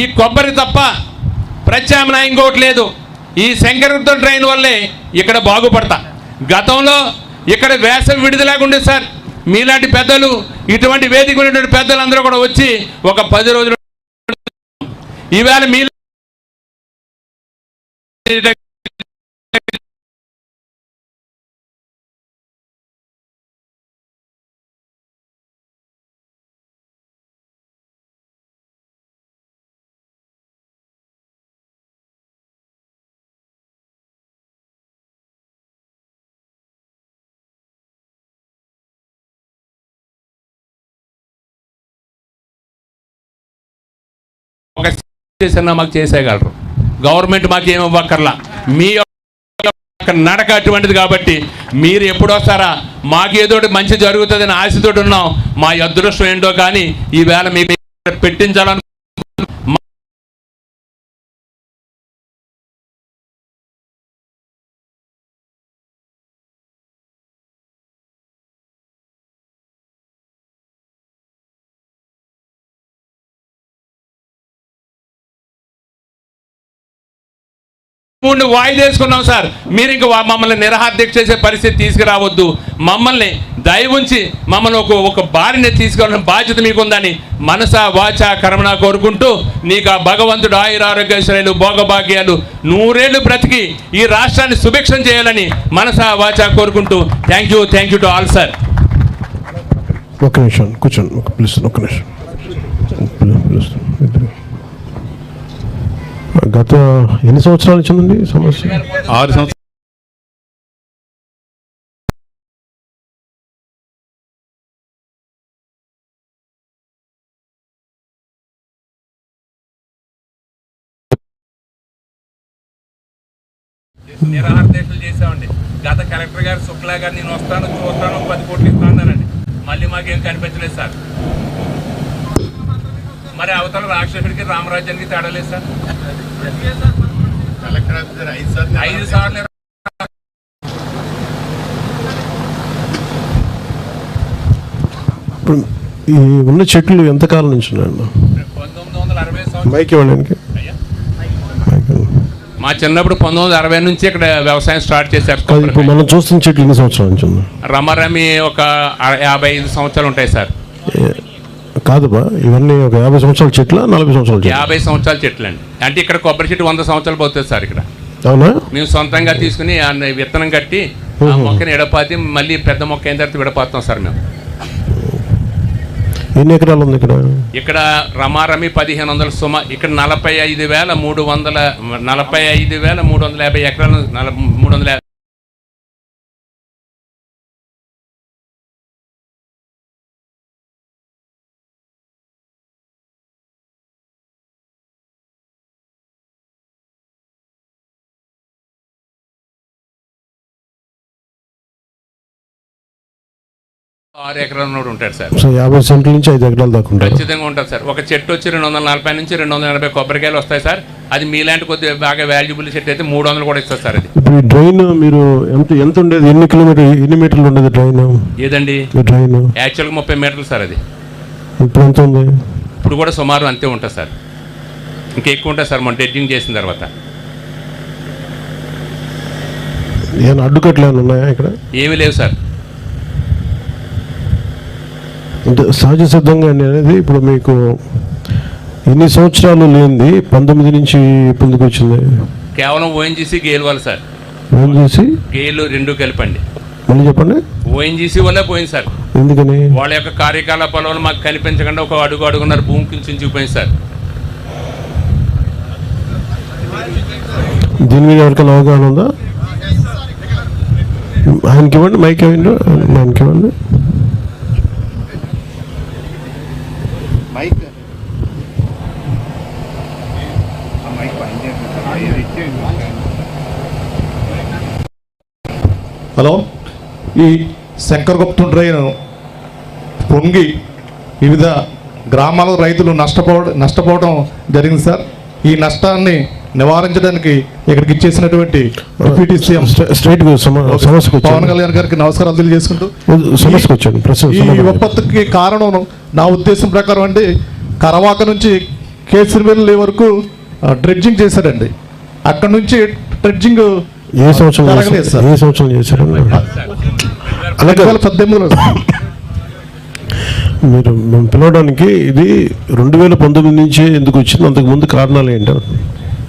ఈ కొబ్బరి తప్ప ప్రత్యామ్నాయం ఇంకోటి లేదు. ఈ శంకరగుప్త డ్రైన్ వల్లే ఇక్కడ బాగుపడతా. గతంలో ఇక్కడ వేసవి విడుదలాగా ఉండేది సార్. మీలాంటి పెద్దలు, ఇటువంటి వేదిక ఉన్నటువంటి పెద్దలందరూ కూడా వచ్చి ఒక 10 రోజులు ఈవేళ మీ ఒక మాకు చేసేయగలరు. గవర్నమెంట్ మాకు ఏమి ఇవ్వక్కర్లా. మీ నడక అటువంటిది కాబట్టి మీరు ఎప్పుడు వస్తారా, మాకు ఏదో మంచి జరుగుతుందని ఆశతోటి ఉన్నాం. మా అదృష్టం ఏంటో కానీ ఈవేళ మీకు పెట్టించాలని వాయిదేసుకున్నాం సార్. మీరు ఇంకా మమ్మల్ని నిరహార్దీక్ష చేసే పరిస్థితి తీసుకురావద్దు. మమ్మల్ని దయ ఉంచి మమ్మల్ని ఒక బారిని తీసుకెళ్ళిన బాధ్యత మీకుందని మనసా వాచా కర్మణ కోరుకుంటూ, నీకు ఆ భగవంతుడు ఆయురారోగ్యశ్రేయులు భోగభాగ్యాలు 100 ఏళ్ళు బ్రతికి ఈ రాష్ట్రాన్ని సుభిక్షం చేయాలని మనసా వాచా కోరుకుంటూ thank you to all sir. ఒక్క నిమిషం కూర్చోండి ప్లీజ్. ఒక్క నిమిషం. గత ఎన్ని సంవత్సరాల నుంచి ఉందండి సమస్య? 6 సంవత్సరాలు. నిరాహారదీక్షలు చేసామండి. గత కలెక్టర్ గారు శుక్లా గారు నేను వస్తాను చూస్తాను 10 కోట్లు ఇస్తానండి. మళ్ళీ మాకేం కనిపించలేదు సార్. మరి అవతల రాక్షసుడికి రామరాజ్యానికి తేడా లేదు సార్. 5 సార్లు ఇప్పుడు ఈ ఉన్న చెట్లు ఎంతకాలం నుంచి ఉన్నాయండి? 1960 మైక్ ఇవ్వడానికి మా చిన్నప్పుడు 1960 నుంచి ఇక్కడ వ్యవసాయం స్టార్ట్ చేశారు. ఇప్పుడు మనం చూస్తున్న చెట్లు ఎన్ని సంవత్సరాల నుంచి ఉంది? రమరమి ఒక 55 సంవత్సరాలు ఉంటాయి సార్. కాదు బా, ఇవన్నీ ఒక 50 సంవత్సరాల చెట్ల 40 సంవత్సరాల 50 సంవత్సరాల చెట్లు అండి. అంటే ఇక్కడ కొబ్బరి చెట్టు 100 సంవత్సరాలు పోతుంది సార్. ఇక్కడ అవునా? మేము సొంతంగా తీసుకుని విత్తనం కట్టి ఆ మొక్కని ఎడపాతి మళ్ళీ పెద్ద మొక్క అయిన తర్వాత విడపాతాం సార్. మేము ఎన్ని ఎకరాలు ఉంది ఇక్కడ? ఇక్కడ రమారమి 1500 సుమ. ఇక్కడ 45,350 ఎకరాలు 350. ఆరు ఎకరాలు ఉంటాడు సార్. 50 సెంట్ల నుంచి 5 ఎకరాల దాకా ఉంటారు. ఖచ్చితంగా ఉంటుంది సార్. ఒక చెట్టు వచ్చి 240 నుంచి 280 కొబ్బరికాయలు వస్తాయి సార్. అది మీలాంటి కొద్దిగా బాగా వాల్యుబుల్ చెట్టు అయితే 300 కూడా ఇస్తారు సార్. అది ఇప్పుడు ఈ డ్రైన్ మీరు ఎంత ఉండేది? ఎన్ని మీటర్లు ఉండేది డ్రైన్? ఏదండి డ్రైన్ యాక్చువల్గా 30 మీటర్లు సార్. అది ఇప్పుడు ఎంత ఉంది? ఇప్పుడు కూడా సుమారు అంతే ఉంటుంది సార్. ఇంకా ఎక్కువ ఉంటుంది సార్ మనం డెడ్జింగ్ చేసిన తర్వాత. ఏమైనా అడ్డుకట్లు ఏమైనా ఉన్నాయా ఇక్కడ? ఏమీ లేవు సార్. అంటే సహజ సిద్ధంగా అనేది ఇప్పుడు మీకు ఎన్ని సంవత్సరాలు లేనిది 19 నుంచి పొందుకు వచ్చింది? కేవలం ఓఎన్జీసీ గేల్ వల్ల సార్. ఓఎన్జీసీ గేలు 2 కలిపండి. మళ్ళీ చెప్పండి. ఓఎన్జీసీ వల్లే పోయింది సార్. ఎందుకని? వాళ్ళ యొక్క కార్యకలాపాల వల్ల మాకు కనిపించకుండా ఒక అడుగున్నర భూమి కించించిపోయింది సార్. దీని మీద ఎవరికైనా అవగాహన ఉందా? ఆయనకి ఇవ్వండి, మైక్ ఇవ్వండి, ఆయనకి ఇవ్వండి. హలో, ఈ శంకరగుప్తం డ్రైన్ పొంగి వివిధ గ్రామాల రైతులు నష్టపోవడం జరిగింది సార్. ఈ నష్టాన్ని నివారించడానికి ఇక్కడికి ఇచ్చేసినటువంటి డిప్యూటీ సీఎం పవన్ కళ్యాణ్ గారికి నమస్కారాలు తెలియజేసుకుంటూ ఈ విపత్తుకి కారణం నా ఉద్దేశం ప్రకారం అండి, కరవాక నుంచి కేసరివెల్లి వరకు డ్రెడ్జింగ్ చేశారండి. అక్కడ నుంచి డ్రెడ్జింగ్ ఏ సంవత్సరం చేశారు? 2018లో. మీరు పిలవడానికి ఇది 2019 నుంచి ఎందుకు వచ్చింది? అంతకుముందు కారణాలు ఏంటో?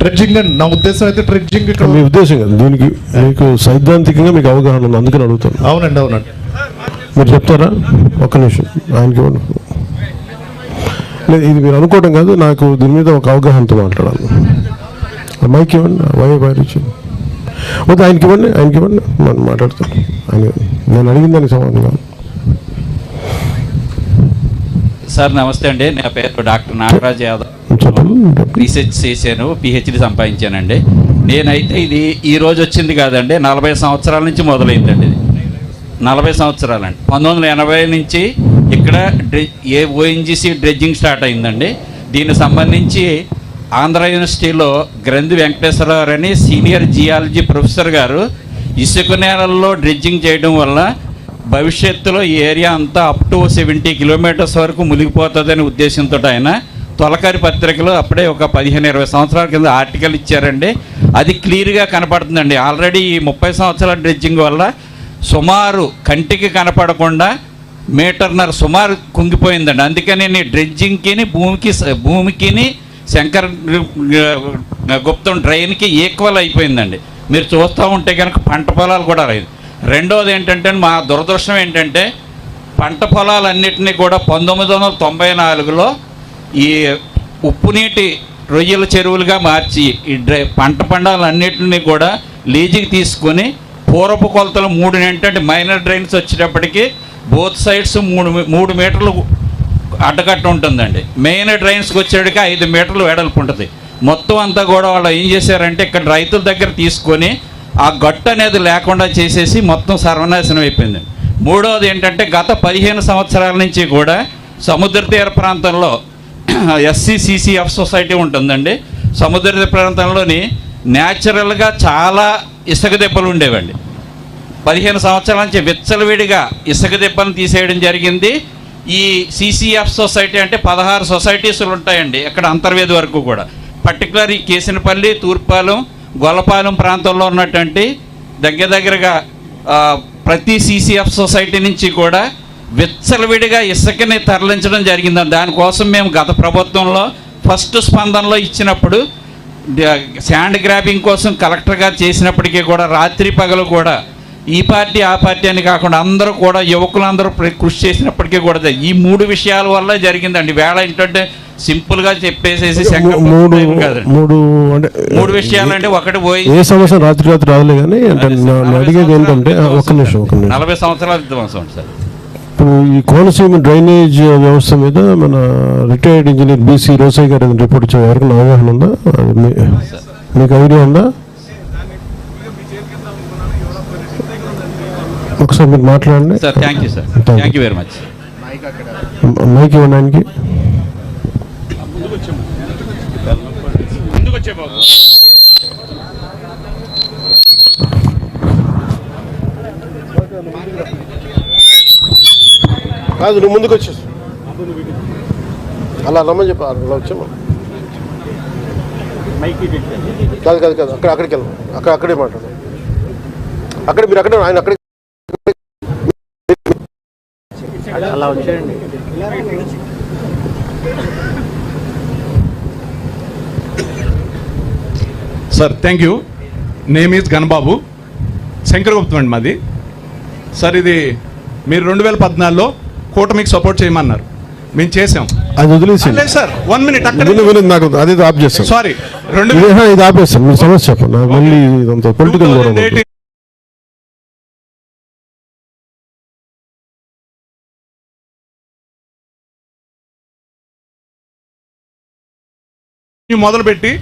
డ్రెడ్జింగ్ అండి నా ఉద్దేశం అయితే. డ్రెడ్జింగ్ మీ ఉద్దేశం కదా, దీనికి మీకు సైద్ధాంతికంగా మీకు అవగాహన ఉంది, అందుకని అడుగుతాను. అవునండి, అవునండి. మీరు చెప్తారా? ఒక్క నిమిషం ఆయనకి ఇవ్వండి. లేదు, ఇది మీరు అనుకోవడం కాదు, నాకు దీని మీద ఒక అవగాహనతో మాట్లాడాలి. మైక్ ఇవ్వండి, వైరిచ్చి వద్దు, ఆయనకి ఇవ్వండి, మనం మాట్లాడతాను. ఆయన నేను అడిగిన దానికి సమాధానం కాదు. సార్ నమస్తే అండి, నా పేరు డాక్టర్ నాగరాజ్ యాదవ్. రీసెర్చ్ చేశాను, పిహెచ్డి సంపాదించానండి. నేనైతే ఇది ఈ రోజు వచ్చింది కాదండి, 40 సంవత్సరాల నుంచి మొదలైందండి. ఇది 40 సంవత్సరాలండి. 1980 నుంచి ఇక్కడ ఓఎన్జీసీ డ్రెడ్జింగ్ స్టార్ట్ అయిందండి. దీనికి సంబంధించి ఆంధ్ర యూనివర్సిటీలో గ్రంథి వెంకటేశ్వరరావు అని సీనియర్ జియాలజీ ప్రొఫెసర్ గారు ఇసుక నేలల్లో డ్రెడ్జింగ్ చేయడం వల్ల భవిష్యత్తులో ఈ ఏరియా అంతా అప్ టు 70 కిలోమీటర్స్ వరకు మునిగిపోతుందనే ఉద్దేశంతో ఆయన తొలకరి పత్రికలో అప్పుడే ఒక 15-20 సంవత్సరాల కింద ఆర్టికల్ ఇచ్చారండి. అది క్లియర్గా కనపడుతుందండి. ఆల్రెడీ ఈ 30 సంవత్సరాల డ్రెడ్జింగ్ వల్ల సుమారు కంటికి కనపడకుండా 1.5 మీటర్ సుమారు కుంగిపోయిందండి. అందుకని డ్రెడ్జింగ్కి భూమికి శంకర్ గుప్తం డ్రైన్కి ఈక్వల్ అయిపోయిందండి. మీరు చూస్తూ ఉంటే కనుక పంట పొలాలు కూడా లేదు. రెండోది ఏంటంటే మా దురదృష్టం ఏంటంటే పంట పొలాలన్నింటినీ కూడా 1994లో ఈ ఉప్పునీటి రొయ్యల చెరువులుగా మార్చి ఈ పంట పండాలన్నింటినీ కూడా లీజుకి తీసుకొని పూర్వపు కొలతలు 3 ఏంటంటే మైనర్ డ్రైన్స్ వచ్చేటప్పటికి బోత్ సైడ్స్ 3 మీటర్లు అడ్డకట్ట ఉంటుందండి. మెయిన్ డ్రైన్స్కి వచ్చేటికి 5 మీటర్లు వెడల్పు ఉంటుంది. మొత్తం అంతా కూడా వాళ్ళు ఏం చేశారంటే ఇక్కడ రైతుల దగ్గర తీసుకొని ఆ గట్టు అనేది లేకుండా చేసేసి మొత్తం సర్వనాశనం అయిపోయిందండి. మూడవది ఏంటంటే గత 15 సంవత్సరాల నుంచి కూడా సముద్ర తీర ప్రాంతంలో SCCCF సొసైటీ ఉంటుందండి. సముద్ర తీర ప్రాంతంలోని న్యాచురల్గా చాలా ఇసుక దెబ్బలు ఉండేవండి. 15 సంవత్సరాల నుంచి విచ్చలవిడిగా ఇసుక దెబ్బలను తీసేయడం జరిగింది. ఈ CCF సొసైటీ అంటే 16 సొసైటీసులు ఉంటాయండి ఇక్కడ అంతర్వేది వరకు కూడా. పర్టికులర్ ఈ కేసినపల్లి, తూర్పాలెం, గొల్లపాలెం ప్రాంతంలో ఉన్నటువంటి దగ్గరగా ప్రతి CCF సొసైటీ నుంచి కూడా విచ్చలవిడిగా ఇసుకని తరలించడం జరిగిందండి. దానికోసం మేము గత ప్రభుత్వంలో ఫస్ట్ స్పందనలో ఇచ్చినప్పుడు శాండ్ గ్రాబింగ్ కోసం కలెక్టర్ గారు చేసినప్పటికీ కూడా రాత్రి పగలు కూడా ఈ పార్టీ ఆ పార్టీ అని కాకుండా అందరూ కూడా యువకులందరూ కృషి చేసినప్పటికీ కూడా ఈ 3 విషయాల వల్ల జరిగిందండి. వేళ ఏంటంటే సింపుల్గా చెప్పేసేసి మూడు విషయాలు అంటే ఒకటి పోయి ఏ సమస్య రాత్రి రాదులే కానీ అడిగేది ఏంటంటే ఒక్క నిమిషం 40 సంవత్సరాల విధ్వంసం సార్. ఇప్పుడు ఈ కోనసీమ డ్రైనేజ్ వ్యవస్థ మీద మన రిటైర్డ్ ఇంజనీర్ BC రోసయ్య గారు రిపోర్ట్ ఇచ్చే వరకు అవగాహన ఉందా? మీకు ఐడియా ఉందా? ఒకసారి మీరు మాట్లాడండి sir. Thank you sir, thank you very much. Mike ఇవ్వడానికి కాదు, నువ్వు ముందుకు వచ్చేసి అలా రమ్మని చెప్పి అలా వచ్చాము. కాదు అక్కడికి వెళ్దాం, అక్కడే మాట్లాడు. అక్కడ మీరు అక్కడే, ఆయన అక్కడే అలా వచ్చేయండి. Sir thank you. Name is Ganababu, Shankaraguptam అండి మాది. సార్ ఇది మీరు 2014లో కూటమికి సపోర్ట్ చేయమన్నారు, మేము చేసాం. అది వదిలేసి లేదు సార్ 1 మినిట్ అక్కడ వినండి, నాకు అది ఆఫ్ చేస్తాను. సారీ ఇది ఆపేస్తాను. మీరు సమస్య చెప్పండి. నాకు మళ్ళీ ఇదంతా పొలిటికల్ కూడా 2018 మొదలుపెట్టి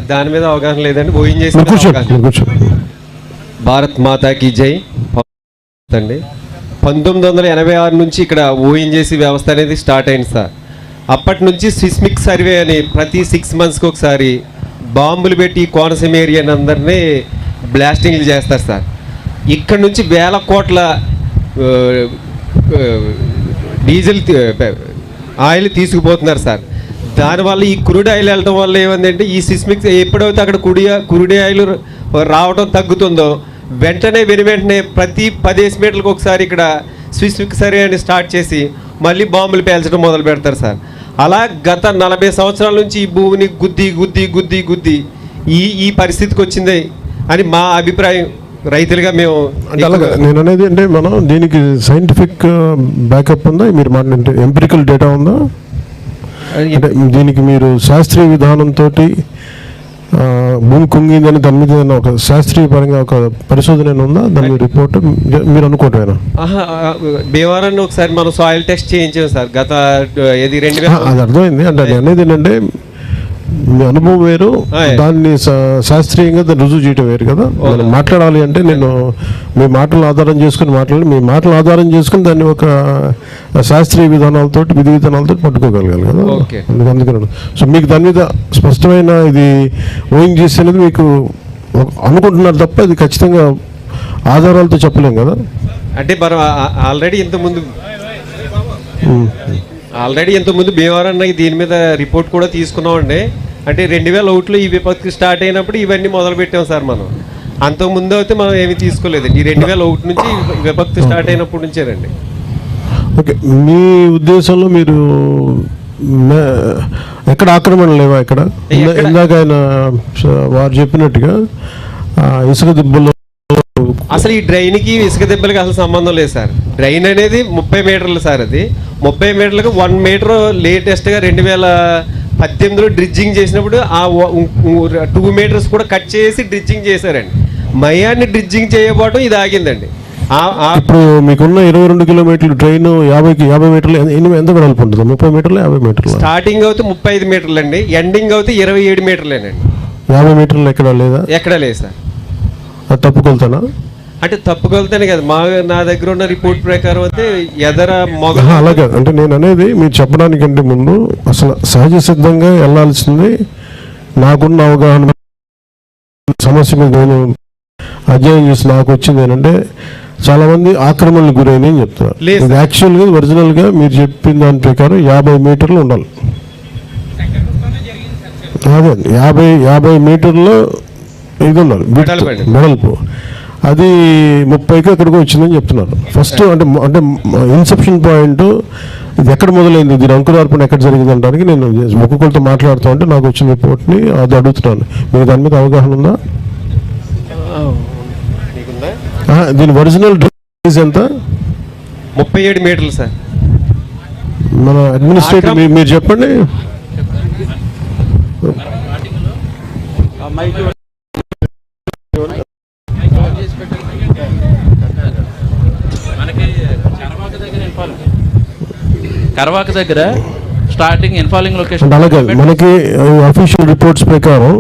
దాని మీద అవగాహన లేదండి. ఓఎన్జీసీ భారత్ మాతాకి జై అండి. 1986 నుంచి ఇక్కడ ఓఎన్జీసీ వ్యవస్థ అనేది స్టార్ట్ అయింది సార్. అప్పటి నుంచి సిస్మిక్ సర్వే అని ప్రతి 6 monthsకి ఒకసారి బాంబులు పెట్టి కోనసీమ ఏరియాని అందరినీ బ్లాస్టింగ్లు చేస్తారు సార్. ఇక్కడ నుంచి వేల కోట్ల డీజిల్ ఆయిల్ తీసుకుపోతున్నారు సార్. దానివల్ల ఈ క్రూడ్ ఆయిల్ వెళ్ళడం వల్ల ఏమందంటే ఈ సిస్మిక్ ఎప్పుడైతే అక్కడ క్రూడ్ ఆయిల్ రావడం తగ్గుతుందో వెంటనే వెంటనే ప్రతి 10 మీటర్లకు ఒకసారి ఇక్కడ సిస్మిక్ సర్వే అని స్టార్ట్ చేసి మళ్ళీ బాంబులు పేల్చడం మొదలు పెడతారు సార్. అలా గత 40 సంవత్సరాల నుంచి ఈ భూమిని గుద్ది ఈ పరిస్థితికి వచ్చింది అని మా అభిప్రాయం. రైతులుగా మేము అంటే అలాగా నేను అనేది అంటే మనం దీనికి సైంటిఫిక్ బ్యాకప్ ఉందా? మీరు మాట్లాడే ఎంపిరికల్ డేటా ఉందా? అంటే దీనికి మీరు శాస్త్రీయ విధానంతో భూమి కుంగిందని దాని మీద ఒక శాస్త్రీయ పరంగా ఒక పరిశోధన ఉందా? దాని రిపోర్ట్ మీరు అనుకోవటమేనా? భీమవరాన్ని ఒకసారి మనం సాయిల్ టెస్ట్ చేయించాం సార్. గత 2000 అది అర్థమైంది. అంటే అనేది ఏంటంటే మీ అనుభవం వేరు, దాన్ని శాస్త్రీయంగా దాన్ని రుజువు చేయటం వేరు కదా. మనం మాట్లాడాలి అంటే నేను మీ మాటలు ఆధారం చేసుకుని మాట్లాడి మీ మాటలు ఆధారం చేసుకుని దాన్ని ఒక శాస్త్రీయ విధానాలతో విధి విధానాలతో పట్టుకోగలగాలి కదా. అందుకని సో మీకు దాని మీద స్పష్టమైన ఇది ఓఎన్జీసీ అనేది మీకు అనుకుంటున్నారు తప్ప ఇది ఖచ్చితంగా ఆధారాలతో చెప్పలేం కదా. అంటే మనం ఆల్రెడీ ఇంతకుముందు భీమవరం దీని మీద రిపోర్ట్ కూడా తీసుకున్నామండి. అంటే 2001లో ఈ విపత్తు స్టార్ట్ అయినప్పుడు ఇవన్నీ మొదలు పెట్టాం సార్. మనం అంతకుముందు అయితే మనం ఏమీ తీసుకోలేదు. ఈ 2001 నుంచి విపత్తు స్టార్ట్ అయినప్పటి నుంచేనండి. ఓకే, మీ ఉద్దేశంలో మీరు ఎక్కడ ఆక్రమణ లేవా? ఇక్కడ ఇందాక ఆయన వారు చెప్పినట్టుగా ఇసుక దిబ్బలు అసలు ఈ డ్రైన్కి ఇసుక దెబ్బలకి అసలు సంబంధం లేదు సార్. డ్రైన్ అనేది 30 మీటర్లు సార్. అది 30 మీటర్లకు 1 మీటర్ లేటెస్ట్గా 2018లో డ్రిడ్జింగ్ చేసినప్పుడు ఆ 2 మీటర్స్ కూడా కట్ చేసి డ్రిడ్జింగ్ చేశారండి. మయాన్ని డ్రిడ్జింగ్ చేయబోవడం ఇది ఆగిందండి. ఇప్పుడు మీకున్న 22 కిలోమీటర్లు ట్రైన్ 50 మీటర్లు ఎంత వెడల్పు ఉంటుంది? 30 మీటర్లు 50 మీటర్లు? స్టార్టింగ్ అయితే 35 మీటర్లు అండి, ఎండింగ్ అయితే 27 మీటర్లేనండి. 50 మీటర్లు ఎక్కడ లేదా? ఎక్కడ లేదు సార్. అది తప్పుకొలుతానా? అంటే తప్పుకొలుతానే కదా. నా దగ్గర ఉన్న రిపోర్ట్ ప్రకారం అయితే అలాగే. అంటే నేను అనేది మీరు చెప్పడానికంటే ముందు అసలు సహజ సిద్ధంగా వెళ్ళాల్సింది నాకున్న అవగాహన సమస్య మీద నేను అధ్యయనం చేసి నాకు వచ్చింది ఏంటంటే చాలామంది ఆక్రమణలకు గురైన అని చెప్తున్నారు. ఇది యాక్చువల్గా ఒరిజినల్గా మీరు చెప్పిన దాని ప్రకారం 50 మీటర్లు ఉండాలి. అదే 50 మీటర్లు ఇది ఉండాలి వెడల్పు. అది 30కి ఎక్కడికో వచ్చిందని చెప్తున్నారు. ఫస్ట్ అంటే ఇన్సెప్షన్ పాయింట్ ఇది ఎక్కడ మొదలైంది, దీని అంకురార్పణ ఎక్కడ జరిగింది అనడానికి నేను ఒక్కొక్కరితో మాట్లాడుతూ ఉంటే నాకు వచ్చిన రిపోర్ట్ని అది అడుగుతున్నాను. మీకు దాని మీద అవగాహన ఉందా? దీని ఒరిజినల్ డ్రైనేజ్ ఎంత? 37 మీటర్లు సార్. మన అడ్మినిస్ట్రేటివ్ మీరు చెప్పండి. కర్వాక దగ్గర స్టార్టింగ్ ఇన్ఫాలింగ్ లొకేషన్. అలాగే మనకి అఫీషియల్ రిపోర్ట్స్ ప్రకారం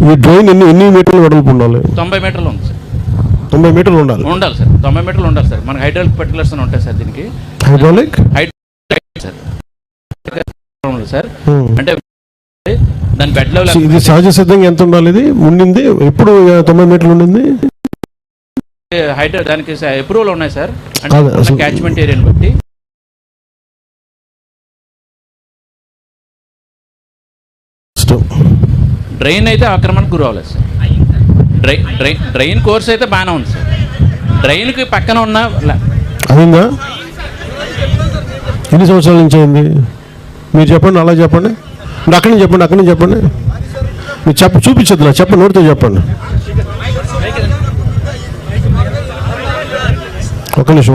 ఈ డ్రైన్ ఎన్ని మీటర్లు వెడల్పు ఉండాలి? 90 మీటర్లు ఉంది సార్. 90 మీటర్లు ఉండాలి సార్. 90 మీటర్లు ఉండాలి సార్. మనకి హైడ్రాలిక్ పర్టికులర్స్ అని ఉంటాయి సార్. దీనికి హైడ్రాలిక్ సార్ అంటే దాని బెడ్ లెవెల్. ఇది సహజ సిద్ధంగా ఎంత ఉండాలి? ఇది ఉండింది ఎప్పుడు 90 మీటర్లు ఉండింది? దానికి అప్రూవల్ ఉన్నాయి సార్. అంటే క్యాచ్మెంట్ ఏరియాని బట్టి డ్రైన్ అయితే ఆక్రమణకు గురవలేదు సార్. డ్రైన్ కోర్స్ అయితే బాగానే ఉంది సార్. డ్రైన్కి పక్కన ఉన్న అయిందా? ఎన్ని సంవత్సరాల నుంచి అయింది? మీరు చెప్పండి, అలా చెప్పండి. మీరు అక్కడి నుంచి చెప్పండి. మీరు చూపించద్దు, నాకు చెప్పండి, నోటితో చెప్పండి. ఒక నిమిషం.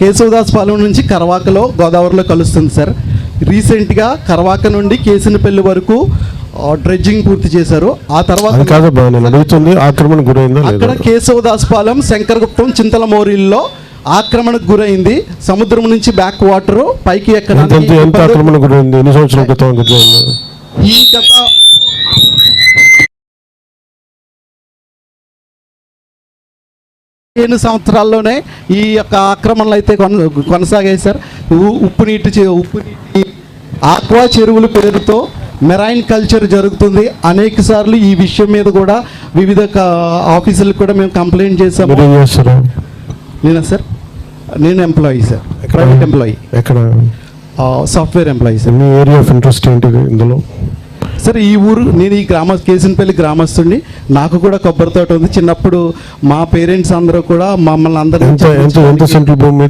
కేశవదాసపాలెం నుంచి కరవాకలో గోదావరిలో కలుస్తుంది సార్. రీసెంట్గా కరవాక నుండి కేసినపల్లి వరకు డ్రెడ్జింగ్ పూర్తి చేశారు. ఆ తర్వాత ఆక్రమణకు గురైందా? అక్కడ కేశవదాసపాలెం, శంకరగుప్తం, చింతలమోరిల్లో ఆక్రమణకు గురైంది. సముద్రం నుంచి బ్యాక్ వాటర్ పైకి ఎక్కడానికి ఆక్రమణకు గురైంది. ఎన్ని సంవత్సరాల క్రితం? ఈ గత 15 సంవత్సరాల్లోనే ఈ యొక్క ఆక్రమణలు అయితే కొనసాగాయి సార్. ఉప్పు నీటి ఆక్వా చెరువుల పేరుతో మెరైన్ కల్చర్ జరుగుతుంది. అనేక సార్లు ఈ విషయం మీద కూడా వివిధ ఆఫీసులకు కూడా మేము కంప్లైంట్ చేసాము. నేనా సార్? నేను ఎంప్లాయీ సార్, ప్రైవేట్ ఎంప్లాయీ. ఎక్కడ? Software employee sir. Me area of interest ఏంటిది ఇందులో? సార్ ఈ ఊరు, నేను ఈ కేసినపల్లి గ్రామస్తుడిని. నాకు కూడా కొబ్బరి తోట ఉంది. చిన్నప్పుడు మా పేరెంట్స్ అందరూ కూడా మమ్మల్ని అందరూ ఎంత సెంట్లు భూమి?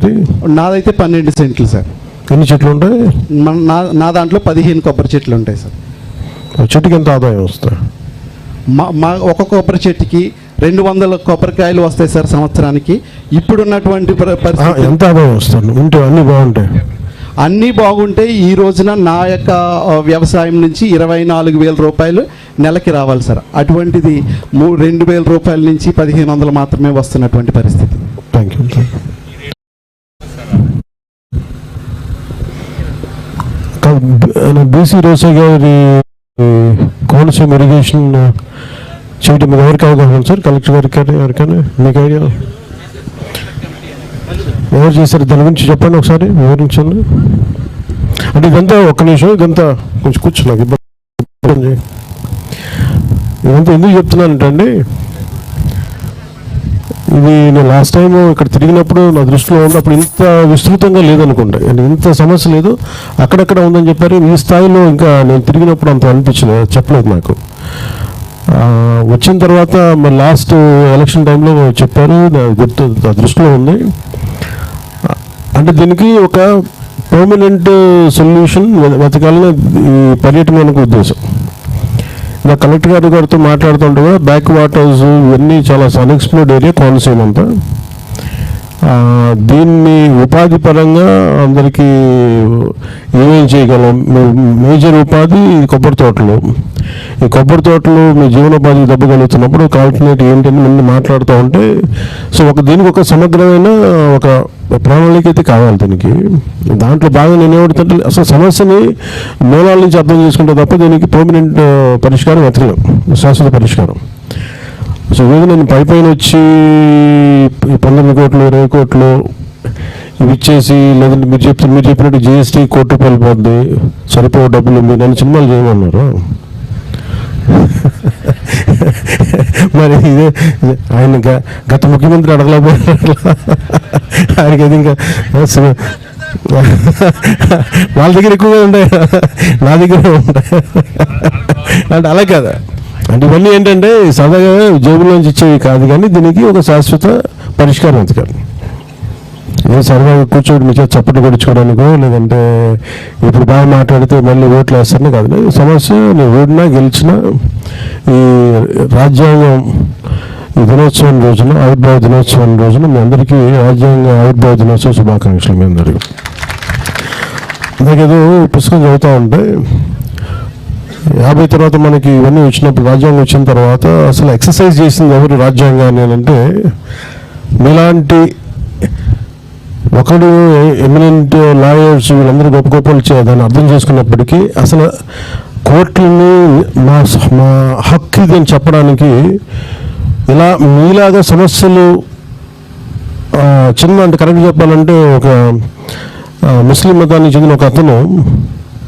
నాదైతే 12 సెంట్లు సార్. ఎన్ని చెట్లు ఉంటాయి? నా దాంట్లో 15 కొబ్బరి చెట్లు ఉంటాయి సార్. చెట్టుకి ఎంత ఆదాయం వస్తాయి? మా ఒక కొబ్బరి చెట్టుకి 200 కొబ్బరికాయలు వస్తాయి సార్ సంవత్సరానికి. ఇప్పుడున్నటువంటి పరిస్థితి ఎంత ఆదాయం వస్తుంది? ఉంటే అన్నీ బాగుంటాయి. అన్నీ బాగుంటే ఈ రోజున నా యొక్క వ్యవసాయం నుంచి 24,000 రూపాయలు నెలకి రావాలి సార్. అటువంటిది 2,000 రూపాయల నుంచి 1,500 మాత్రమే వస్తున్నటువంటి పరిస్థితి. Thank you. బీసీ రోసే గారి కోనసీమ ఇరిగేషన్ చేయడం మీద ఎవరికి అవగాహన సార్? కలెక్టర్ గారికి ఎవరికైనా మీకు ఐడియా? ఎవరు చేశారు? దాని గురించి చెప్పండి ఒకసారి, వివరించండి. అంటే ఇదంతా ఒక్క నిమిషం, ఇదంతా కొంచెం కూర్చో, నాకు ఇబ్బంది. ఇదంతా ఎందుకు చెప్తున్నానంటే, ఇది నేను లాస్ట్ టైం ఇక్కడ తిరిగినప్పుడు నా దృష్టిలో ఉంది. అప్పుడు ఇంత విస్తృతంగా లేదనుకుంటా, ఇంత సమస్య లేదు, అక్కడక్కడ ఉందని చెప్పారు. ఈ స్థాయిలో ఇంకా నేను తిరిగినప్పుడు అంత అనిపించలేదు, చెప్పలేదు నాకు. వచ్చిన తర్వాత మరి లాస్ట్ ఎలక్షన్ టైంలో చెప్పారు, గుర్తు నా దృష్టిలో ఉంది. అంటే దీనికి ఒక పర్మనెంట్ సొల్యూషన్ వెతకాలని ఈ పర్యటన వెనుక ఉద్దేశం. నా కలెక్టర్ గారితో మాట్లాడుతుంటే కూడా బ్యాక్ వాటర్స్ ఇవన్నీ చాలా అన్ఎక్స్ప్లోర్డ్ ఏరియా కోనసీమ అంతా. దీన్ని ఉపాధి పరంగా అందరికీ ఏమేం చేయగలం? మేజర్ ఉపాధి కొబ్బరి తోటలు. ఈ కొబ్బరి తోటలు మీ జీవనోపాధికి దెబ్బగలుగుతున్నప్పుడు ఆల్టర్నేటివ్ ఏంటని ముందు మాట్లాడుతూ ఉంటే, సో దీనికి ఒక సమగ్రమైన ఒక ప్రణాళిక అయితే కావాలి దీనికి. దాంట్లో బాగా నేను ఏమడుతుంటే, అసలు సమస్యని మూలాల నుంచి అర్థం చేసుకుంటే తప్ప దీనికి పర్మనెంట్ పరిష్కారం వెతకలేం, శాశ్వత పరిష్కారం. సో ఏదో నేను పైన వచ్చి 19 కోట్లు 20 కోట్లు ఇవి ఇచ్చేసి, లేదంటే మీరు చెప్పినట్టు GST ₹1 పోద్ది, సరిపోవు డబ్బులు, మీరు నన్ను సినిమాలు చేయమన్నారు. మరి ఇదే ఆయన గత ముఖ్యమంత్రి అడగలేకపోయారు. ఆయనకి అది ఇంకా వాళ్ళ దగ్గర ఎక్కువగా ఉంటాయి, నా దగ్గర ఉంటాయి అంటే అలా కాదా. అంటే ఇవన్నీ ఏంటంటే సరదాగా జేబులోంచి ఇచ్చేవి కాదు, కానీ దీనికి ఒక శాశ్వత పరిష్కారం వెతకాలి. నేను సరదాగా కూర్చోటి మీ చేత చప్పట్లు కొడుచుకోవడానికో, లేదంటే ఇప్పుడు బాగా మాట్లాడితే మళ్ళీ ఓట్లు వేస్తారని కాదు. సమస్య నేను ఓడినా గెలిచినా ఈ రాజ్యాంగం ఈ దినోత్సవం రోజున, ఆవిర్భావ దినోత్సవం రోజున మీ అందరికీ రాజ్యాంగ ఆవిర్భావ దినోత్సవ శుభాకాంక్షలు మీ అందరికీ. నాకేదో పుస్తకం చదువుతూ ఉంటే 50 తర్వాత మనకి ఇవన్నీ వచ్చినప్పుడు, రాజ్యాంగం వచ్చిన తర్వాత అసలు ఎక్సర్సైజ్ చేసింది ఎవరు రాజ్యాంగాన్ని అని అంటే, మీలాంటి ఒకడు ఎమినెంట్ లాయర్స్ వీళ్ళందరూ గొప్ప గొప్పలు దాన్ని అర్థం చేసుకున్నప్పటికీ అసలు కోర్టులని మా హక్కు ఇది అని చెప్పడానికి ఇలా మీలాగా సమస్యలు చిన్న, అంటే కరెక్ట్ చెప్పాలంటే ఒక ముస్లిం మతానికి చెందిన ఒక అతను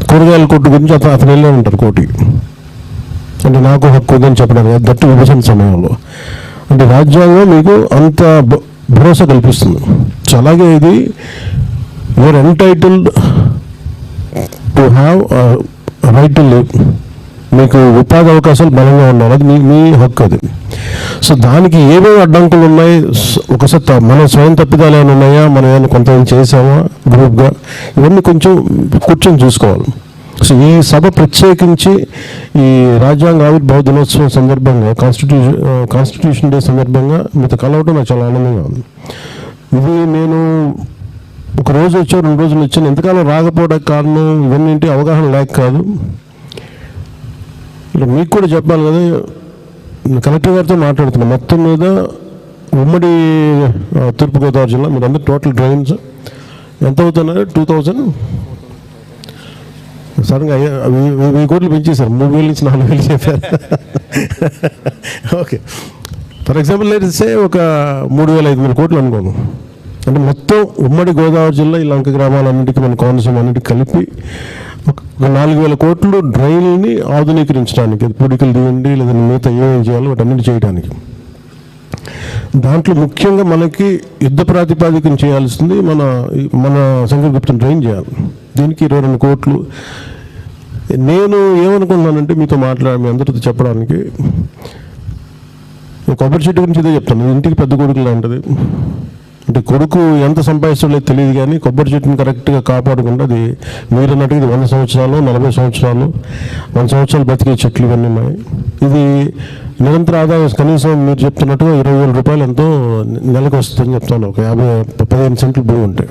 కూరగాయల కొట్టు గురించి అతను వెళ్ళే ఉంటారు కోర్టుకి. అంటే నాకు హక్కు ఉందని చెప్పడానికి దట్టు విభజన సమయంలో అంటే రాజ్యాంగం మీకు అంత భరోసా కల్పిస్తుంది. సో అలాగే ఇది you're entitled to have right to live. మీకు ఉపాధి అవకాశాలు బలంగా ఉండాలి, అది మీ హక్కు అది. సో దానికి ఏమేమి అడ్డంకులు ఉన్నాయి, ఒకసారి మన స్వయం తప్పిదాలు ఏమైనా ఉన్నాయా, మనం ఏమైనా కొంతమంది చేసామా గ్రూప్గా, ఇవన్నీ కొంచెం కూర్చొని చూసుకోవాలి. సో ఈ సభ ప్రత్యేకించి ఈ రాజ్యాంగ ఆవిర్భావ దినోత్సవం సందర్భంగా కాన్స్టిట్యూషన్ డే సందర్భంగా మీతో కలవడం నాకు చాలా ఆనందంగా ఉంది. ఇది నేను ఒక రోజు వచ్చా 2 రోజులు వచ్చాను, ఎంతకాలం రాకపోవడానికి కారణం ఇవన్నీ అవగాహన లేక కాదు. ఇలా మీకు కూడా చెప్పాలి కదా, కలెక్టర్ గారితో మాట్లాడుతున్నాను. మొత్తం మీద ఉమ్మడి తూర్పుగోదావరి జిల్లా మీరు అందరూ టోటల్ డ్రైన్స్ ఎంత అవుతున్నారు? 2000 సడన్గా 1000 కోట్లు పెంచేశారు, 3000 నుంచి 4000 చెప్పారు. ఓకే, ఫర్ ఎగ్జాంపుల్ లేస్తే ఒక 3500 కోట్లు అనుకోను. అంటే మొత్తం ఉమ్మడి గోదావరి జిల్లా ఈ లంక గ్రామాలన్నింటికి మన కోనసీమ అన్నింటికి కలిపి ఒక 4000 కోట్లు డ్రైన్ని ఆధునీకరించడానికి, పూడికలు తీయండి లేదా మిగతా ఏమేం చేయాలో వాటన్నిటి చేయడానికి. దాంట్లో ముఖ్యంగా మనకి యుద్ధ ప్రాతిపాదికన చేయాల్సింది మన శంకరగుప్తం డ్రైన్ చేయాలి. దీనికి 22 కోట్లు. నేను ఏమనుకున్నానంటే మీతో మీ అందరితో చెప్పడానికి, కొబ్బరి చెట్టు గురించి ఇదే చెప్తాను. ఇంటికి పెద్ద కొడుకు లాంటిది. అంటే కొడుకు ఎంత సంపాదించలేదు తెలియదు, కానీ కొబ్బరి చెట్టుని కరెక్ట్గా కాపాడకుండా అది మీరు అన్నట్టుగా ఇది 100 సంవత్సరాలు 40 సంవత్సరాలు 100 సంవత్సరాలు బతికే చెట్లు ఇవన్నీ ఉన్నాయి. ఇది నిరంతర ఆదాయం కనీసం మీరు చెప్తున్నట్టుగా 20,000 రూపాయలు ఎంతో నెలకు వస్తుందని చెప్తాను. ఒక 15 సెంట్లు భూమి ఉంటే,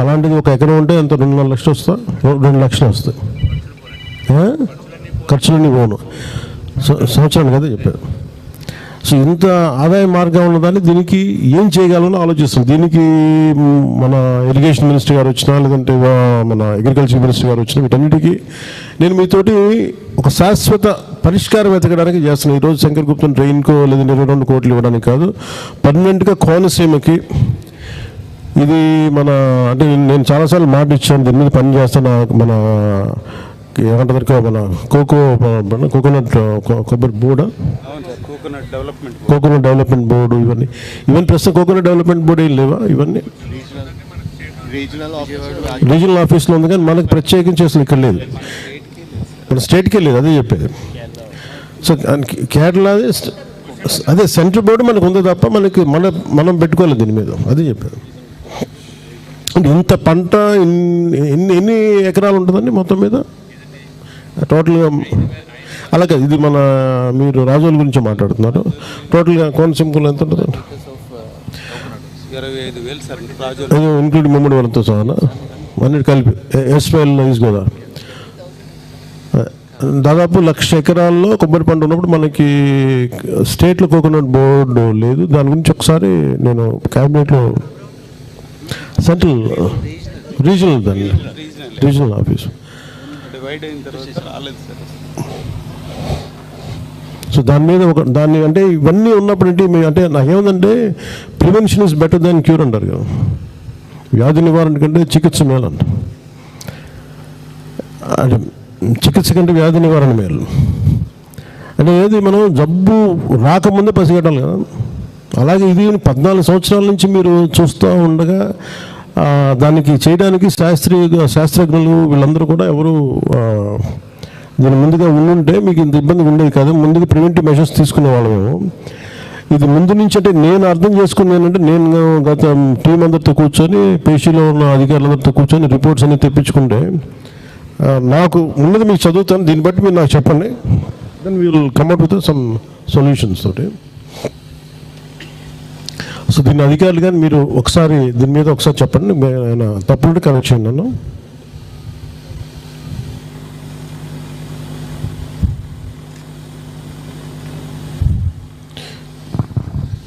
అలాంటిది ఒక ఎకరం ఉంటే ఎంత 2-4 లక్షలు వస్తా, 2 లక్షలు వస్తాయి. ఖర్చులన్నీ పోను సంవత్సరానికి కదా చెప్పారు. సో ఇంత ఆదాయ మార్గం ఉన్నదాన్ని దీనికి ఏం చేయగలమని ఆలోచిస్తాం. దీనికి మన ఇరిగేషన్ మినిస్టర్ గారు వచ్చినా, లేదంటే మన అగ్రికల్చర్ మినిస్టర్ గారు వచ్చినా, వీటన్నిటికీ నేను మీతోటి ఒక శాశ్వత పరిష్కారం వెతకడానికి చేస్తున్నాను. ఈరోజు శంకరగుప్తం డ్రైన్కో లేదంటే 22 కోట్లు ఇవ్వడానికి కాదు, పర్మనెంట్గా కోనసీమకి ఇది మన అంటే నేను చాలాసార్లు మాట ఇచ్చాను, దీని మీద పని చేస్తాను. మన ఏమంటారు, మన కోకోనట్ కొబ్బరి బోర్డు, కోకోనట్ డెవలప్మెంట్ బోర్డు, ఇవన్నీ ప్రస్తుతం కోకోనట్ డెవలప్మెంట్ బోర్డు ఏం లేవా? ఇవన్నీ రీజనల్ ఆఫీస్లో ఉంది, కానీ మనకు ప్రత్యేకించి అసలు ఇక్కడ లేదు, మన స్టేట్కే లేదు. అదే చెప్పేది. సో కేరళ అదే సెంట్రల్ బోర్డు మనకు ఉంది తప్ప మనకి మనం పెట్టుకోలేదు దీని మీద. అదే చెప్పారు. అంటే ఇంత పంట ఎన్ని ఎకరాలు ఉంటుందండి మొత్తం మీద టోటల్గా? అలాగే ఇది మీరు రాజోల గురించి మాట్లాడుతున్నారు. టోటల్గా కోనసీమలో ఎంత ఉంటుందండి? 25,000 సార్, ఇంక్లూడింగ్ ముమ్మడి వరంతో సహా అన్నిటి కలిపి ఎస్పైఎల్ ఈజ్ కదా. దాదాపు 1,00,000 ఎకరాల్లో కొబ్బరి పంట ఉన్నప్పుడు మనకి స్టేట్లో కోకోనట్ బోర్డు లేదు. దాని గురించి ఒకసారి నేను క్యాబినెట్లో సెంట్రల్ రీజనల్ దాన్ని రీజనల్ ఆఫీసు సో దాని మీద దాన్ని అంటే ఇవన్నీ ఉన్నప్పుడు అంటే నాకేముందంటే prevention is better than cure అంటారు కదా. వ్యాధి నివారణ కంటే చికిత్స మేలు అంట. అంటే చికిత్స కంటే వ్యాధి నివారణ మేలు. అంటే ఏది మనం జబ్బు రాకముందే పసిగట్టాలి కదా. అలాగే ఇది 14 సంవత్సరాల నుంచి మీరు చూస్తూ ఉండగా దానికి చేయడానికి శాస్త్రజ్ఞులు వీళ్ళందరూ కూడా ఎవరు దీని ముందుగా ఉండుంటే మీకు ఇంత ఇబ్బంది ఉండేది కాదు. ముందుగా ప్రివెంటివ్ మెషర్స్ తీసుకునే వాళ్ళము. ఇది ముందు నుంచి అంటే నేను అర్థం చేసుకుంది ఏంటంటే, నేను గత టీం అందరితో కూర్చొని పేషీలో ఉన్న అధికారులందరితో కూర్చొని రిపోర్ట్స్ అన్ని తెప్పించుకుంటే నాకు ఉన్నది మీకు చదువుతాను, దీన్ని బట్టి మీరు నాకు చెప్పండి. Then we will come out with some solutions తోటి. సో దీన్ని అధికారులు కానీ మీరు ఒకసారి దీని మీద ఒకసారి చెప్పండి, తప్పులుంటే కరెక్ట్ చేయండి నన్ను.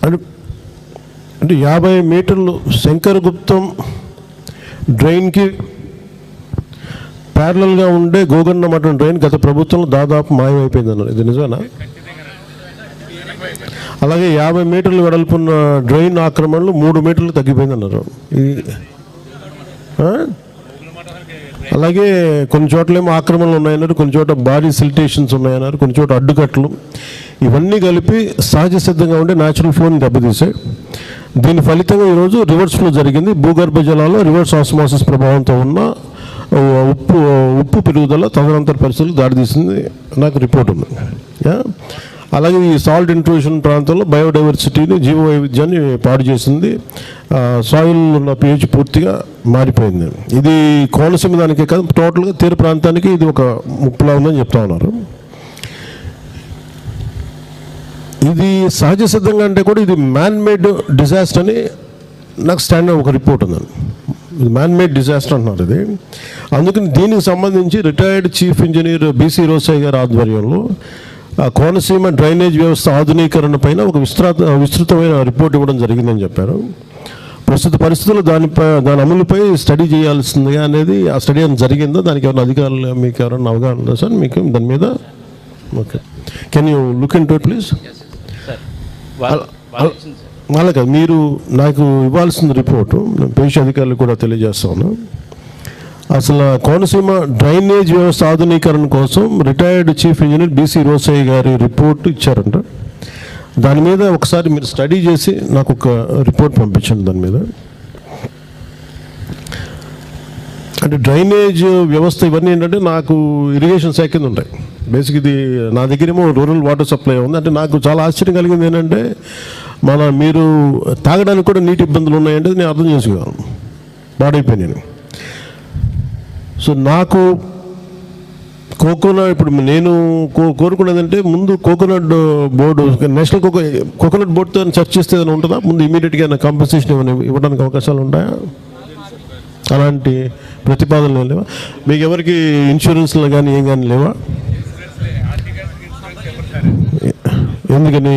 అంటే 50 మీటర్లు శంకరగుప్తం డ్రైన్కి ప్యారలల్గా ఉండే గోగన్న మఠం డ్రైన్ గత ప్రభుత్వంలో దాదాపు మాయమైపోయింది అన్నారు. ఇది నిజమేనా? అలాగే 50 మీటర్లు వెడల్పున్న డ్రైన్ ఆక్రమణలు 3 మీటర్లు తగ్గిపోయింది అన్నారు. అలాగే కొన్ని చోట్లేమో ఆక్రమణలు ఉన్నాయన్నారు, కొన్ని చోట భారీ సిల్టేషన్స్ ఉన్నాయన్నారు, కొన్ని చోట అడ్డుకట్లు. ఇవన్నీ కలిపి సహజ సిద్ధంగా ఉండే న్యాచురల్ ఫ్లోని దెబ్బతీసాయి. దీని ఫలితంగా ఈరోజు రివర్స్ ఫ్లో జరిగింది. భూగర్భ జలాల్లో రివర్స్ ఆస్మాసిస్ ప్రభావంతో ఉన్న ఉప్పు పెరుగుదల తదనంతర పరిస్థితులు దారితీసింది నాకు రిపోర్ట్ ఉంది. అలాగే ఈ సాల్ట్ ఇంట్రూషన్ ప్రాంతంలో బయోడైవర్సిటీని, జీవ వైవిధ్యాన్ని పాడు చేసింది. సాయిల్ ఉన్న pH పూర్తిగా మారిపోయింది. ఇది కోనసీమ దానికే కాదు, టోటల్గా తీర ప్రాంతానికి ఇది ఒక ముప్పులా ఉందని చెప్తా ఉన్నారు. ఇది సహజ సిద్ధంగా అంటే కూడా ఇది మ్యాన్ మేడ్ డిజాస్టర్ అని నాకు స్టాండ్ ఒక రిపోర్ట్ ఉందండి. ఇది మ్యాన్ మేడ్ డిజాస్టర్ అంటున్నారు ఇది. అందుకని దీనికి సంబంధించి retired chief engineer BC Rosaiah గారి ఆధ్వర్యంలో కోనసీమ డ్రైనేజ్ వ్యవస్థ ఆధునీకరణ పైన ఒక విస్తృతమైన రిపోర్ట్ ఇవ్వడం జరిగిందని చెప్పారు. ప్రస్తుత పరిస్థితుల్లో దాని అమలుపై స్టడీ చేయాల్సింది అనేది, ఆ స్టడీ అని జరిగిందో, దానికి ఏమైనా అధికారులు మీకు ఎవరైనా అవగాహన ఉందా సార్ మీకు దాని మీద? Okay, can you look in to it please? అలాగే మీరు నాకు ఇవ్వాల్సిన రిపోర్టు నేను పేషి అధికారులు కూడా తెలియజేస్తాను. అసలు కోనసీమ డ్రైనేజ్ వ్యవస్థ ఆధునీకరణ కోసం retired chief engineer BC Rosaiah గారి రిపోర్ట్ ఇచ్చారంట. దాని మీద ఒకసారి మీరు స్టడీ చేసి నాకు ఒక రిపోర్ట్ పంపించండి. దాని మీద అంటే డ్రైనేజ్ వ్యవస్థ ఇవన్నీ ఏంటంటే నాకు ఇరిగేషన్ శాఖ కింద ఉంటాయి. బేసిక్ ఇది నా దగ్గరేమో రూరల్ వాటర్ సప్లై ఉంది. అంటే నాకు చాలా ఆశ్చర్యం కలిగింది ఏంటంటే మీరు తాగడానికి కూడా నీటి ఇబ్బందులు ఉన్నాయంటే నేను అర్థం చేసుకోగలను, పాడైపోయినాను. సో నాకు కోకోనట్, ఇప్పుడు నేను కోరుకునేదంటే ముందు కోకోనట్ బోర్డు, నేషనల్ కోకోనట్ బోర్డుతో చర్చిస్తే ఏదైనా ఉంటుందా? ముందు ఇమీడియట్గా ఏమైనా కాంపెన్సేషన్ ఏమైనా ఇవ్వడానికి అవకాశాలు ఉంటాయా? అలాంటి ప్రతిపాదనలు లేవా మీకు? ఎవరికి ఇన్సూరెన్స్లు కానీ ఏం కానీ లేవా? ఎందుకని?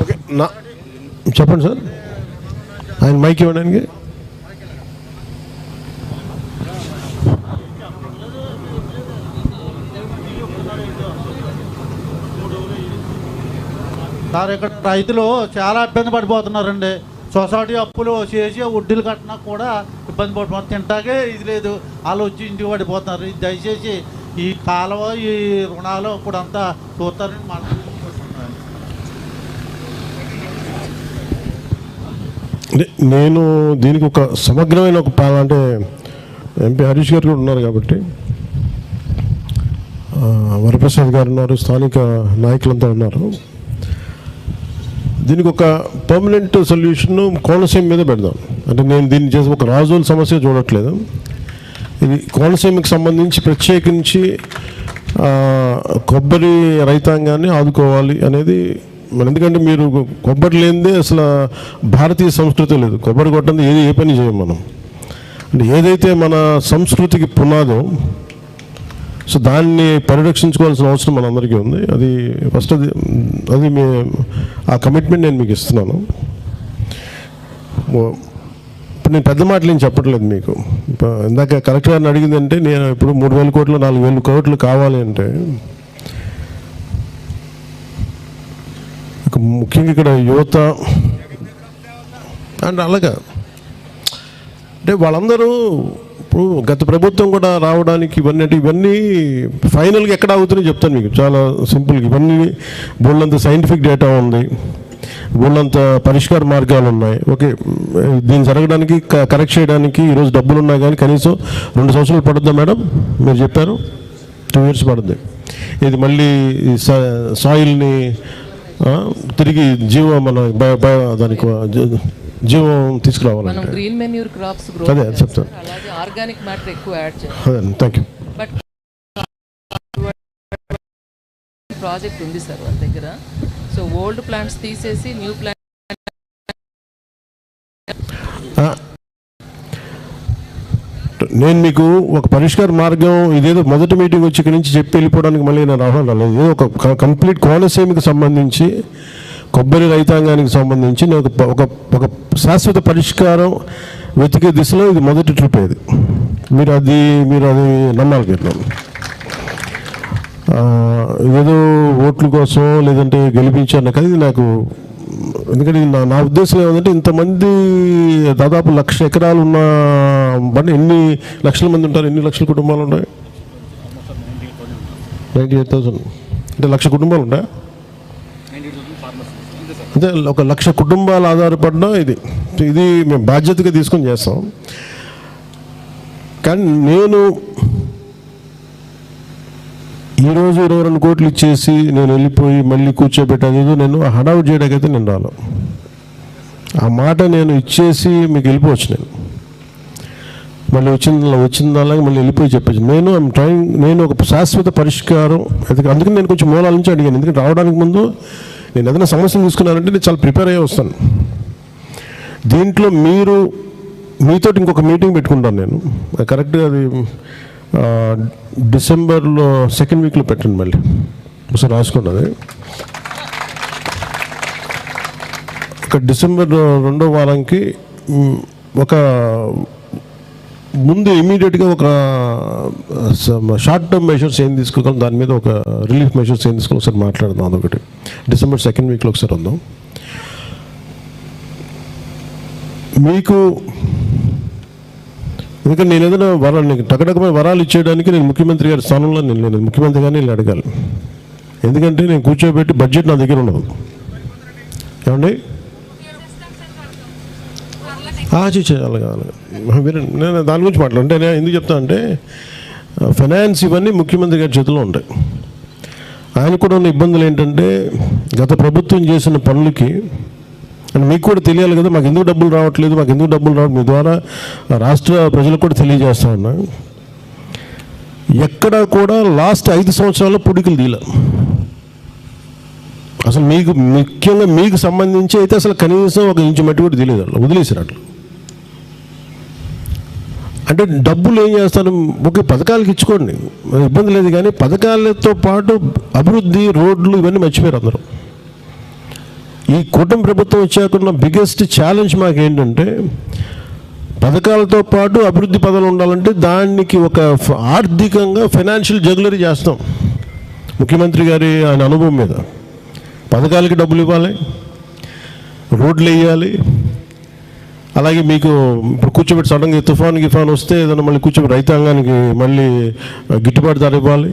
ఓకే, చెప్పండి సార్, ఆయన మైక్ ఇవ్వడానికి. సార్, ఇక్కడ రైతులు చాలా ఇబ్బంది పడిపోతున్నారండి. సొసైటీ అప్పులు చేసి వడ్డీలు కట్టినా కూడా ఇబ్బంది పడిపోతున్నారు. తింటాకే ఇది లేదు, వాళ్ళు వచ్చి ఇంటికి పడిపోతున్నారు. దయచేసి ఈ కాలువ, ఈ రుణాలు ఇప్పుడు అంతా చూస్తారని మాట. నేను దీనికి ఒక సమగ్రమైన ఒక అంటే ఎంపీ హరీష్ గారు కూడా ఉన్నారు కాబట్టి, వరప్రసాద్ గారు ఉన్నారు, స్థానిక నాయకులంతా ఉన్నారు. దీనికి ఒక పర్మనెంట్ సొల్యూషన్ కోనసీమ మీద పెడదాం. అంటే నేను దీన్ని చేసి ఒక రాజుల సమస్య చూడట్లేదు. ఇది కోనసీమకి సంబంధించి ప్రత్యేకించి కొబ్బరి రైతాంగాన్ని ఆదుకోవాలి అనేది మన. ఎందుకంటే మీరు కొబ్బరి లేనిదే అసలు భారతీయ సంస్కృతి లేదు. కొబ్బరి కొట్టంది ఏ పని చేయం మనం. అంటే ఏదైతే మన సంస్కృతికి పునాదో, సో దాన్ని పరిరక్షించుకోవాల్సిన అవసరం మనందరికీ ఉంది. అది ఫస్ట్ అది ఆ కమిట్మెంట్ నేను మీకు ఇస్తున్నాను. ఇప్పుడు నేను పెద్ద మాటలు ఏం చెప్పట్లేదు మీకు. ఇందాక కలెక్టర్ గారిని అడిగిందంటే, నేను ఇప్పుడు 3,000 కోట్లు 4,000 కోట్లు కావాలి అంటే, ముఖ్యంగా ఇక్కడ యువత అండ్ అలాగా అంటే వాళ్ళందరూ ఇప్పుడు గత ప్రభుత్వం కూడా రావడానికి ఇవన్నీ ఫైనల్గా ఎక్కడ అవుతున్నాయో చెప్తాను మీకు చాలా సింపుల్గా. ఇవన్నీ బోళ్ళంత సైంటిఫిక్ డేటా ఉంది, బోళ్ళంత పరిష్కార మార్గాలు ఉన్నాయి. ఓకే, దీన్ని జరగడానికి కరెక్ట్ చేయడానికి ఈరోజు డబ్బులు ఉన్నాయి, కానీ కనీసం 2 సంవత్సరాలు పడుతుందా మేడం? మీరు చెప్పారు 2 years పడుతుంది. ఇది మళ్ళీ సాయిల్ని తిరిగి దానికి జీవం తీసుకురావాలంటే గ్రీన్ మెన్యూర్ క్రాప్స్ గ్రో, అదే చెప్తాను. అలాగే ఆర్గానిక్ మ్యాటర్ ఎక్కువ యాడ్ చేయాలి. Thank you. బట్ ప్రాజెక్ట్ ఉంది సార్ వాళ్ళ దగ్గర. సో ఓల్డ్ ప్లాంట్స్ తీసేసి న్యూ ప్లాంట్. నేను మీకు ఒక పరిష్కార మార్గం, ఇదేదో మొదటి మీటింగ్ వచ్చి ఇక్కడి నుంచి చెప్పి వెళ్ళిపోవడానికి మళ్ళీ నేను రావడం రాలేదు. ఏదో ఒక కంప్లీట్ కోనసీమకి సంబంధించి, కొబ్బరి రైతాంగానికి సంబంధించి నేను ఒక శాశ్వత పరిష్కారం వెతికే దిశలో ఇది మొదటి ట్రిప్. ఇది మీరు అది నమ్మాలి. ఏదో ఓట్ల కోసం లేదంటే గెలిపించాను కదా, ఇది నాకు. ఎందుకంటే నా ఉద్దేశం ఏమంటే, ఇంతమంది దాదాపు 1,00,000 ఎకరాలు ఉన్న బండి ఎన్ని లక్షల మంది ఉంటారు, ఎన్ని లక్షల కుటుంబాలు ఉన్నాయి? 98,000 అంటే 1,00,000 కుటుంబాలు ఉంటాయి. అంటే 1,00,000 కుటుంబాలు ఆధారపడిన ఇది మేము బాధ్యతగా తీసుకొని చేస్తాం. కానీ నేను ఈరోజు 22 కోట్లు ఇచ్చేసి నేను వెళ్ళిపోయి మళ్ళీ కూర్చోబెట్టేది, నేను హడావుడి చేయడానికైతే నేను రాను. ఆ మాట నేను ఇచ్చేసి మీకు వెళ్ళిపోవచ్చు. మళ్ళీ వచ్చిందల్లా మళ్ళీ వెళ్ళిపోయి చెప్పచ్చు. నేను ఒక శాశ్వత పరిష్కారం, అందుకని నేను కొంచెం మూలాల నుంచి అడిగాను. ఎందుకంటే రావడానికి ముందు నేను ఏదైనా సమస్యలు తీసుకున్నానంటే నేను చాలా ప్రిపేర్ అయ్యి వస్తాను. దీంట్లో మీతోటి ఇంకొక మీటింగ్ పెట్టుకుంటాను నేను. కరెక్ట్గా అది డిసెంబర్లో 2nd వీక్లో పెట్టండి. మళ్ళీ ఒకసారి రాసుకున్నది. ఒక డిసెంబర్ 2వ వారానికి ఒక ముందు ఇమీడియట్గా ఒక షార్ట్ టర్మ్ మెషర్స్ ఏం తీసుకోగలం, దాని మీద ఒక రిలీఫ్ మెషర్స్ ఏం తీసుకోవాలి ఒకసారి మాట్లాడదాం. అదొకటి డిసెంబర్ 2nd వీక్లో ఒకసారి వద్దాం. మీకు ఎందుకంటే నేను ఏదైనా నీకు టకటకమైన వరాలు ఇచ్చేయడానికి నేను ముఖ్యమంత్రి గారి స్థానంలో నేను ముఖ్యమంత్రి గారిని వెళ్ళి అడగాలి. ఎందుకంటే నేను కూర్చోబెట్టి బడ్జెట్ నా దగ్గర ఉండదు. ఏమండి నేను దాని గురించి మాట్లాడు. అంటే నేను ఎందుకు చెప్తాను అంటే, ఫైనాన్స్ ఇవన్నీ ముఖ్యమంత్రి గారి చేతిలో ఉంటాయి. ఆయన కూడా ఉన్న ఇబ్బందులు ఏంటంటే, గత ప్రభుత్వం చేసిన పనులకి అండ్ మీకు కూడా తెలియాలి కదా, మాకు ఎందుకు డబ్బులు రావట్లేదు, మాకు ఎందుకు డబ్బులు రావట్లేదు, మీ ద్వారా రాష్ట్ర ప్రజలకు కూడా తెలియజేస్తా ఉన్నా. ఎక్కడా కూడా లాస్ట్ 5 సంవత్సరాల్లో పుడికలు తీల. అసలు మీకు ముఖ్యంగా మీకు సంబంధించి అయితే అసలు కనీసం 1 ఇంచు మట్టి కూడా తెలియదు, అట్లా వదిలేసారు. అట్లా అంటే డబ్బులు ఏం చేస్తారు, ఒకే పథకాలకు ఇచ్చుకోండి, ఇబ్బంది లేదు. కానీ పథకాలతో పాటు అభివృద్ధి, రోడ్లు ఇవన్నీ మర్చిపోయారు అందరూ. ఈ కూటమి ప్రభుత్వం వచ్చాకున్న బిగ్గెస్ట్ ఛాలెంజ్ మాకేంటంటే, పథకాలతో పాటు అభివృద్ధి పదాలు ఉండాలంటే దానికి ఒక ఆర్థికంగా ఫైనాన్షియల్ జగ్లరీ చేస్తాం. ముఖ్యమంత్రి గారి ఆయన అనుభవం మీద పథకాలకి డబ్బులు ఇవ్వాలి, రోడ్లు వేయాలి. అలాగే మీకు ఇప్పుడు కూర్చోబెట్టి సడన్గా గిఫాన్ వస్తే ఏదైనా మళ్ళీ కూర్చోబెట్టి రైతాంగానికి మళ్ళీ గిట్టుబాటు ధర ఇవ్వాలి.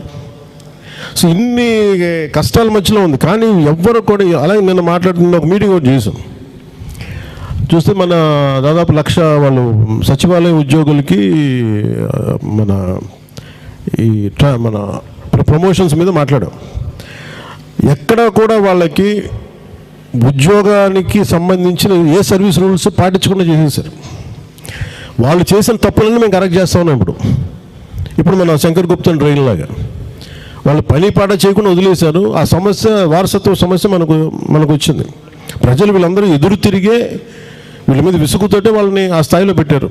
సో ఇన్ని కష్టాల మధ్యలో ఉంది. కానీ ఎవ్వరు కూడా అలాగే నిన్న మాట్లాడుతున్న ఒక మీటింగ్ ఒకటి చేసాం. చూస్తే మన దాదాపు 1,00,000 వాళ్ళు సచివాలయ ఉద్యోగులకి మన ప్రమోషన్స్ మీద మాట్లాడాం. ఎక్కడ కూడా వాళ్ళకి ఉద్యోగానికి సంబంధించిన ఏ సర్వీస్ రూల్స్ పాటించకుండా చేసేసారు. వాళ్ళు చేసిన తప్పులన్నీ మేము కరెక్ట్ చేస్తా ఉన్నాం. ఇప్పుడు మన శంకర్ గుప్తా ట్రైన్ లాగా వాళ్ళు పని పాట చేయకుండా వదిలేశారు. ఆ సమస్య, వారసత్వ సమస్య మనకు వచ్చింది. ప్రజలు వీళ్ళందరూ ఎదురు తిరిగే వీళ్ళ మీద విసుగుతోటే వాళ్ళని ఆ స్థాయిలో పెట్టారు.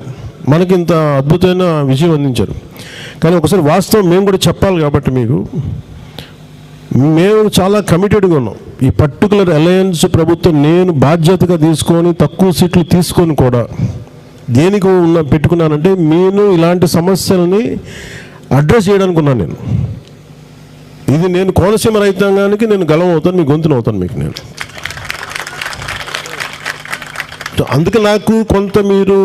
మనకి ఇంత అద్భుతమైన విజయం అందించారు. కానీ ఒకసారి వాస్తవం మేము కూడా చెప్పాలి కాబట్టి మేము చాలా కమిటెడ్గా ఉన్నాం. ఈ పర్టికులర్ అలయన్స్ ప్రభుత్వం నేను బాధ్యతగా తీసుకొని తక్కువ సీట్లు తీసుకొని కూడా దేనికి పెట్టుకున్నానంటే, నేను ఇలాంటి సమస్యలని అడ్రస్ చేయడానికి ఉన్నాను. నేను కోనసీమ రైతాంగానికి నేను గలం అవుతాను, మీ గొంతును అవుతాను మీకు నేను. అందుకే నాకు కొంత మీరందరూ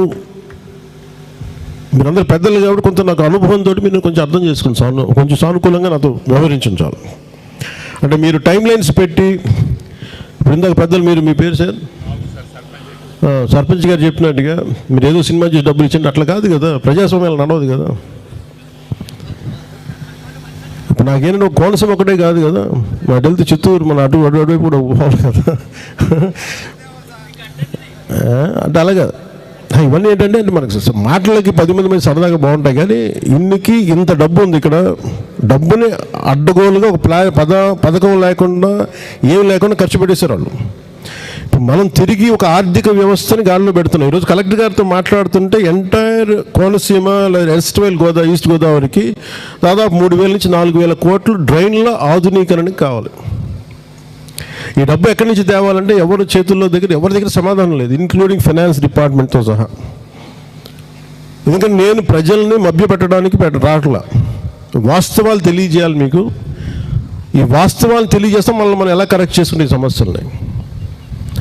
పెద్దలు కాబట్టి కొంత నాకు అనుభవంతో మీరు కొంచెం అర్థం చేసుకుని కొంచెం సానుకూలంగా నాతో వ్యవహరించండి చాలు. అంటే మీరు టైం లైన్స్ పెట్టి, ఇప్పుడు ఇందాక పెద్దలు మీ పేరు సార్ సర్పంచ్ గారు చెప్పినట్టుగా మీరు ఏదో సినిమా చేసి డబ్బులు ఇచ్చండి, అట్లా కాదు కదా. ప్రజాస్వామ్యాలు నడవదు కదా. ఇప్పుడు నాకేంటంటే కోనసీమ ఒకటే కాదు కదా, మా వెళ్తే చిత్తూరు, మన అటువైపు కూడా పోవాలి కదా. అంటే అలాగా ఇవన్నీ ఏంటంటే మనకు మాటలకి 10 మంది సరదాగా బాగుంటాయి. కానీ ఇన్నికి ఇంత డబ్బు ఉంది ఇక్కడ. డబ్బుని అడ్డగోలుగా ఒక పథకం లేకుండా ఏం లేకుండా ఖర్చు పెట్టేశారు వాళ్ళు. ఇప్పుడు మనం తిరిగి ఒక ఆర్థిక వ్యవస్థని గాలిలో పెడుతున్నాం. ఈరోజు కలెక్టర్ గారితో మాట్లాడుతుంటే ఎంటైర్ కోనసీమ ఈస్ట్ గోదావరికి దాదాపు 3,000 నుంచి 4,000 కోట్లు డ్రైన్ల ఆధునీకరణకి కావాలి. ఈ డబ్బు ఎక్కడి నుంచి తేవాలంటే ఎవరి దగ్గర సమాధానం లేదు, ఇంక్లూడింగ్ ఫైనాన్స్ డిపార్ట్మెంట్తో సహా. ఎందుకంటే నేను ప్రజల్ని మభ్యపెట్టడానికి రావట్లా, వాస్తవాలు తెలియజేయాలి మీకు. ఈ వాస్తవాన్ని తెలియజేస్తాం, మనం ఎలా కరెక్ట్ చేసుకుంటే ఈ సమస్యల్ని.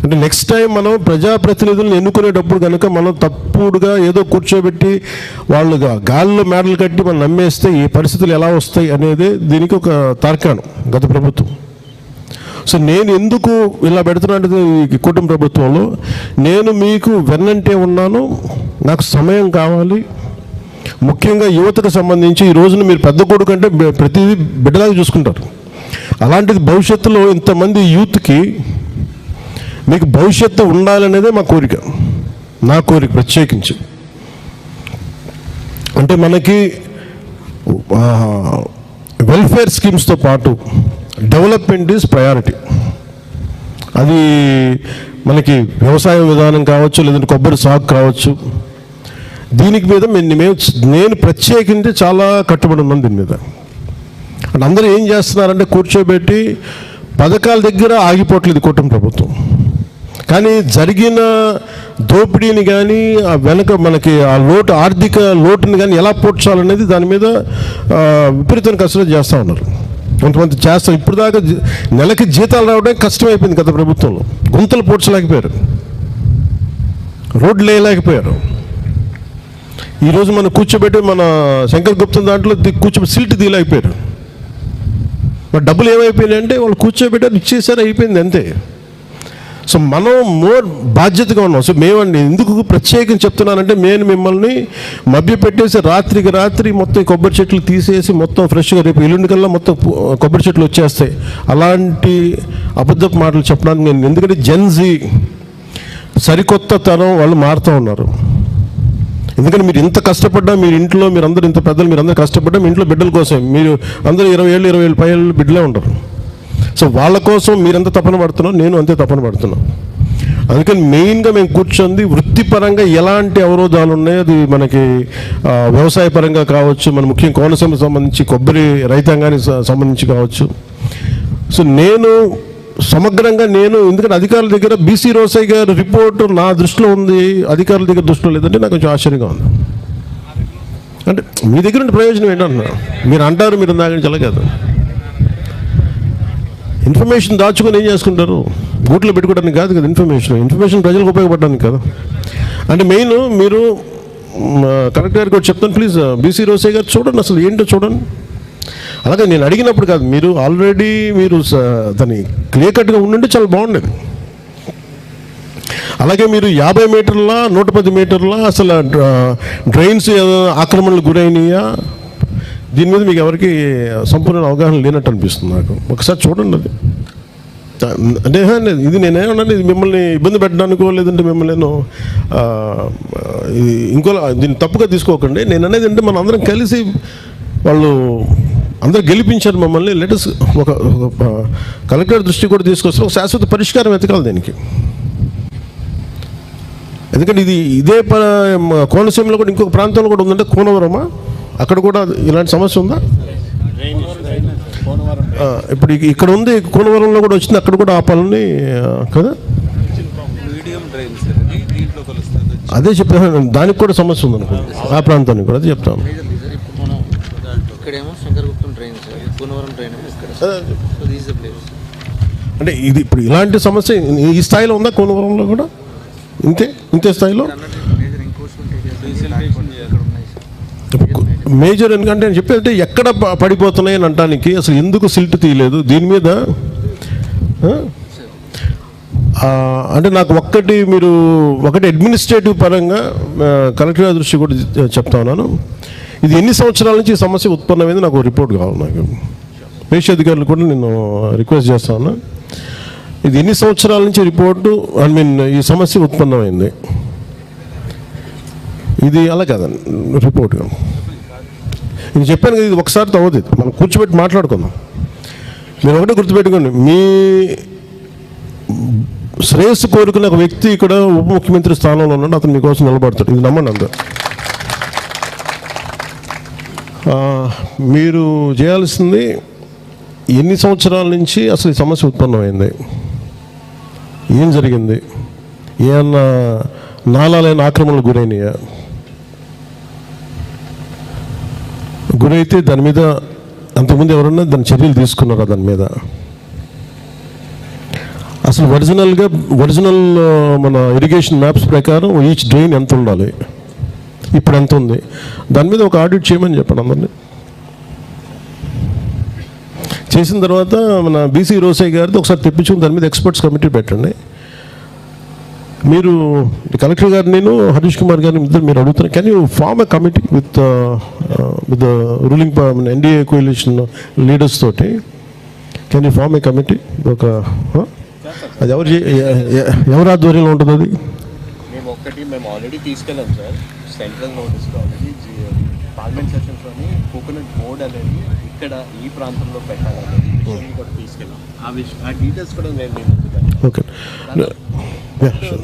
అంటే నెక్స్ట్ టైం మనం ప్రజాప్రతినిధులను ఎన్నుకునేటప్పుడు కనుక మనం తప్పుడుగా ఏదో కూర్చోబెట్టి వాళ్ళు గాల్లో మేడలు కట్టి మనం నమ్మేస్తే ఈ పరిస్థితులు ఎలా వస్తాయి అనేది దీనికి ఒక తార్కాణం గత ప్రభుత్వం. సో నేను ఎందుకు ఇలా పెడుతున్నాను ఈ కూటమి ప్రభుత్వంలో, నేను మీకు వెన్నంటే ఉన్నాను, నాకు సమయం కావాలి. ముఖ్యంగా యువతకు సంబంధించి ఈ రోజున మీరు పెద్ద కొడుకు అంటే ప్రతిదీ బిడ్డలాగా చూసుకుంటారు. అలాంటిది భవిష్యత్తులో ఇంతమంది యూత్కి మీకు భవిష్యత్తు ఉండాలనేదే మా కోరిక, నా కోరిక ప్రత్యేకించి. అంటే మనకి వెల్ఫేర్ స్కీమ్స్తో పాటు డెవలప్మెంట్ ఈజ్ ప్రయారిటీ. అది మనకి వ్యవసాయ విధానం కావచ్చు, లేదంటే కొబ్బరి సాగు కావచ్చు. దీనికి మీద నేను ప్రత్యేకించి చాలా కట్టుబడి ఉన్నాను దీని మీద. అంటే అందరూ ఏం చేస్తున్నారంటే కూర్చోబెట్టి పథకాల దగ్గర ఆగిపోవట్లేదు కూటమి ప్రభుత్వం. కానీ జరిగిన దోపిడీని కానీ ఆ వెనక మనకి ఆ ఆర్థిక లోటుని కానీ ఎలా పూడ్చాలనేది దాని మీద విపరీతమైన కసరత్తు చేస్తూ ఉన్నారు. కొంతమంది చేస్తారు. ఇప్పుడు దాకా నెలకి జీతాలు రావడం కష్టమైపోయింది గత ప్రభుత్వంలో. గుంతలు పూడ్చలేకపోయారు, రోడ్లు వేయలేకపోయారు. ఈరోజు మనం కూర్చోబెట్టి మన శంకర్ గుప్తం దాంట్లో కూర్చోబెట్టి సిల్ట్ తీయలేకపోయారు. మరి డబ్బులు ఏమైపోయినాయి అంటే వాళ్ళు కూర్చోబెట్టారు, ఇచ్చేసారు, అయిపోయింది అంతే. సో మనం మోర్ బాధ్యతగా ఉన్నాం. సో మేమండి ఎందుకు ప్రత్యేకంగా చెప్తున్నానంటే, నేను మిమ్మల్ని మభ్యపెట్టేసి రాత్రికి రాత్రి మొత్తం కొబ్బరి చెట్లు తీసేసి మొత్తం ఫ్రెష్గా రేపు ఎల్లుండి కల్లా మొత్తం కొబ్బరి చెట్లు వచ్చేస్తాయి అలాంటి అబద్ధపు మాటలు చెప్పడానికి నేను, ఎందుకంటే జెన్జీ సరికొత్త తరం వాళ్ళు మారుతూ ఉన్నారు. ఎందుకంటే మీరు ఇంత కష్టపడ్డా, మీరు ఇంట్లో మీరందరూ ఇంత పెద్దలు మీరందరూ కష్టపడ్డా మీ ఇంట్లో బిడ్డల కోసం మీరు అందరూ 20 ఏళ్ళు పైన బిడ్డలే ఉంటారు. సో వాళ్ళ కోసం మీరెంత తపన పడుతున్నారో నేను అంతే తపన పడుతున్నాను. అందుకని మెయిన్గా మేము కూర్చొని వృత్తిపరంగా ఎలాంటి అవరోధాలు ఉన్నాయో, అది మనకి వ్యవసాయ పరంగా కావచ్చు, మన ముఖ్యంగా కోనసీమకు సంబంధించి కొబ్బరి రైతాంగానికి సంబంధించి కావచ్చు. సో నేను సమగ్రంగా ఎందుకంటే అధికారుల దగ్గర బీసీ రోసయ్య గారి రిపోర్టు నా దృష్టిలో ఉంది, అధికారుల దగ్గర దృష్టిలో లేదంటే నాకు కొంచెం ఆశ్చర్యంగా ఉంది. అంటే మీ దగ్గర ఉండే ప్రయోజనం ఏంటంటున్నా, మీరు అంటారు మీరు దాని చాలా కాదు. ఇన్ఫర్మేషన్ దాచుకొని ఏం చేసుకుంటారు, గూట్లో పెట్టుకోవడానికి కాదు కదా ఇన్ఫర్మేషన్ ప్రజలకు ఉపయోగపడడానికి కదా. అంటే మెయిన్ మీరు కలెక్టర్ గారికి కూడా చెప్తాను, ప్లీజ్ బీసీ రోసయ్య గారు చూడండి, అసలు ఏంటో చూడండి. అలాగే నేను అడిగినప్పుడు కాదు, మీరు ఆల్రెడీ మీరు దాన్ని క్లియర్ కట్గా ఉండుంటే చాలా బాగుండేది. అలాగే మీరు 50 మీటర్ల 110 మీటర్ల అసలు డ్రైన్స్ ఆక్రమణలు గురైనయా, దీని మీద మీకు ఎవరికి సంపూర్ణ అవగాహన లేనట్టు అనిపిస్తుంది నాకు. ఒకసారి చూడండి అది. అంటే ఇది నేనేమన్నా ఇది మిమ్మల్ని ఇబ్బంది పెట్టడానికో లేదంటే మిమ్మల్ని నేను ఇంకో దీన్ని తప్పుగా తీసుకోకండి. నేను అనేది అంటే మనం అందరం కలిసి వాళ్ళు అందరూ గెలిపించారు మమ్మల్ని. లెటర్స్ ఒక కలెక్టర్ దృష్టి కూడా తీసుకొస్తారు, ఒక శాశ్వత పరిష్కారం వెతకాలి దీనికి. ఎందుకంటే ఇదే కోనసీమలో కూడా ఇంకొక ప్రాంతంలో కూడా ఉందంటే కూనవరమా, అక్కడ కూడా ఇలాంటి సమస్య ఉందా? ఇప్పుడు ఇక్కడ ఉంది, కూనవరంలో కూడా వచ్చింది, అక్కడ కూడా ఆపాలని కదా. అదే చెప్పాను, దానికి కూడా సమస్య ఉంది అనుకో, ఆ ప్రాంతానికి కూడా అదే చెప్తాను. అంటే ఇది ఇప్పుడు ఇలాంటి సమస్య ఈ స్థాయిలో ఉందా కూనవరంలో కూడా? ఇంతే స్థాయిలో మేజర్. ఎందుకంటే నేను చెప్పేది ఎక్కడ పడిపోతున్నాయి అని అంటానికి అసలు ఎందుకు సిల్ట్ తీయలేదు దీని మీద. అంటే నాకు ఒకటి అడ్మినిస్ట్రేటివ్ పరంగా కలెక్టర్ గారి దృష్టి కూడా చెప్తా ఉన్నాను. ఇది ఎన్ని సంవత్సరాల నుంచి ఈ సమస్య ఉత్పన్నమైంది నాకు రిపోర్ట్ కావాలి. నాకు పేష అధికారులు కూడా నేను రిక్వెస్ట్ చేస్తా ఉన్నా, ఇది ఎన్ని సంవత్సరాల నుంచి రిపోర్టు ఈ సమస్య ఉత్పన్నమైంది. ఇది అలా కాదండి రిపోర్ట్. నేను చెప్పాను కదా, ఇది ఒకసారి అవ్వదు, మనం కూర్చోబెట్టి మాట్లాడుకుందాం. మీరు ఒకటే గుర్తుపెట్టుకోండి, మీ శ్రేయస్సు కోరుకునే ఒక వ్యక్తి ఇక్కడ ఉప ముఖ్యమంత్రి స్థానంలో ఉన్నాడు, అతను మీకోసం నిలబడతాడు. ఇది నమ్మండి అందరూ. మీరు చేయాల్సింది ఎన్ని సంవత్సరాల నుంచి అసలు ఈ సమస్య ఉత్పన్నమైంది, ఏం జరిగింది, ఏమన్నా నాలాలైన ఆక్రమణలు గురైనయా, గురైతే దాని మీద అంతకుముందు ఎవరన్నా దాని చర్యలు తీసుకున్నారా దాని మీద? అసలు ఒరిజినల్ మన ఇరిగేషన్ మ్యాప్స్ ప్రకారం ఈచ్ డ్రైన్ ఎంత ఉండాలి, ఇప్పుడు ఎంత ఉంది, దాని మీద ఒక ఆడిట్ చేయమని చెప్పండి అందరినీ. చేసిన తర్వాత మన బీసీ రోసయ్య గారితో ఒకసారి తెప్పించుకుని దాని మీద ఎక్స్పర్ట్స్ కమిటీ పెట్టండి. మీరు కలెక్టర్ గారు, నేను హరీష్ కుమార్ గారిని ఇద్దరు మీరు అడుగుతున్నారు, can you form a committee with ruling NDA coalition leaders తోటి, can you form a committee? ఒక అది ఎవరి ఆధ్వర్యంలో ఉంటుంది అది? మేము ఆల్రెడీ తీసుకెళ్ళాం సార్, సెంట్రల్ నోటీస్లో ఆల్రెడీ పార్లమెంట్ సెషన్స్లోని కోకోనట్ బోర్డ్ అనేది ఇక్కడ ఈ ప్రాంతంలో పెట్టాలనేది విషయాన్ని కూడా తీసుకెళ్ళాం. ఆ డీటెయిల్స్ కూడా ఓకే,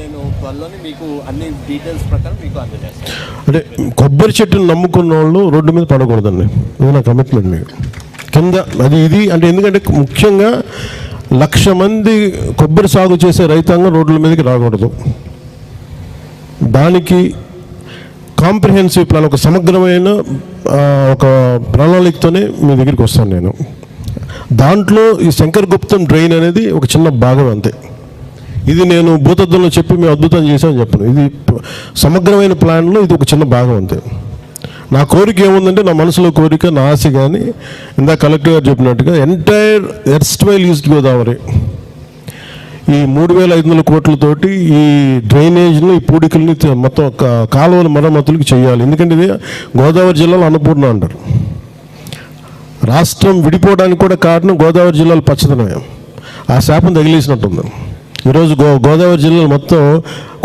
నేను త్వరలోనే మీకు అన్ని డీటెయిల్స్ ప్రకారం మీకు అందజేస్తాను. అంటే కొబ్బరి చెట్టును నమ్ముకున్న వాళ్ళు రోడ్డు మీద పడకూడదండి, ఇది నా కమిట్మెంట్ మీకు. కింద అది ఇది అంటే ఎందుకంటే ముఖ్యంగా 1,00,000 మంది కొబ్బరి సాగు చేసే రైతాంగం రోడ్ల మీదకి రాకూడదు. దానికి కాంప్రిహెన్సివ్ ప్లాన్, ఒక సమగ్రమైన ఒక ప్రణాళికతోనే మీ దగ్గరికి వస్తాను నేను. దాంట్లో ఈ శంకర్ గుప్తం డ్రైన్ అనేది ఒక చిన్న భాగం అంతే. ఇది నేను భూతద్దంలో చెప్పి మేము అద్భుతం చేసామని చెప్పను, ఇది సమగ్రమైన ప్లాన్లో ఇది ఒక చిన్న భాగం అంతే. నా కోరిక ఏముందంటే, నా మనసులో కోరిక, నా ఆశ, కానీ ఇందాక కలెక్టర్ గారు చెప్పినట్టుగా ఎంటైర్ ఎర్స్ట్వైల్ ఈస్ట్ గోదావరి ఈ 3,500 కోట్లతోటి ఈ డ్రైనేజ్ని, ఈ పూడికల్ని మొత్తం కాలువల మరమ్మతులకి చేయాలి. ఎందుకంటే ఇది గోదావరి జిల్లాలో అన్నపూర్ణ అంటారు. రాష్ట్రం విడిపోవడానికి కూడా కారణం గోదావరి జిల్లాలో పచ్చదనమే. ఆ శాపం తగిలేసినట్టుంది. ఈరోజు గోదావరి జిల్లాలో మొత్తం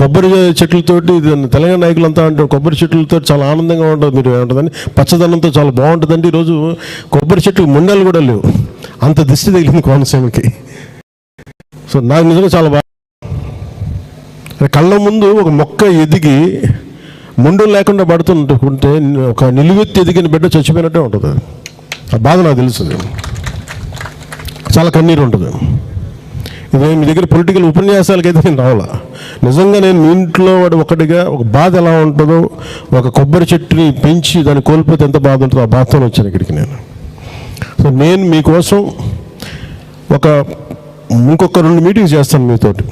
కొబ్బరి చెట్లతోటి, తెలంగాణ నాయకులంతా అంటారు కొబ్బరి చెట్లతో చాలా ఆనందంగా ఉంటుంది, మీరు ఏమంటుందని పచ్చదనంతో చాలా బాగుంటుందండి. ఈరోజు కొబ్బరి చెట్లు ముండలు కూడా లేవు, అంత దిష్టి తగిలింది కోనసీమకి. సో నాకు నిజంగా చాలా బాగా, కళ్ళ ముందు ఒక మొక్క ఎదిగి ముండు లేకుండా పడుతుంటే ఒక నిలువెత్తి ఎదిగిన బిడ్డ చచ్చిపోయినట్టే ఉంటుంది. ఆ బాధ నాకు తెలుస్తుంది, చాలా కన్నీరు ఉంటుంది. ఇదే మీ దగ్గర పొలిటికల్ ఉపన్యాసాలకైతే నేను రావాలా, నిజంగా నేను మీ ఇంట్లో ఒకటిగా ఒక బాధ ఎలా ఉంటుందో, ఒక కొబ్బరి చెట్టుని పెంచి దాన్ని కోల్పోతే ఎంత బాధ ఉంటుందో ఆ బాధతో వచ్చాను ఇక్కడికి నేను. సో నేను మీకోసం ఇంకొక 2 మీటింగ్స్ చేస్తాను మీతోటి.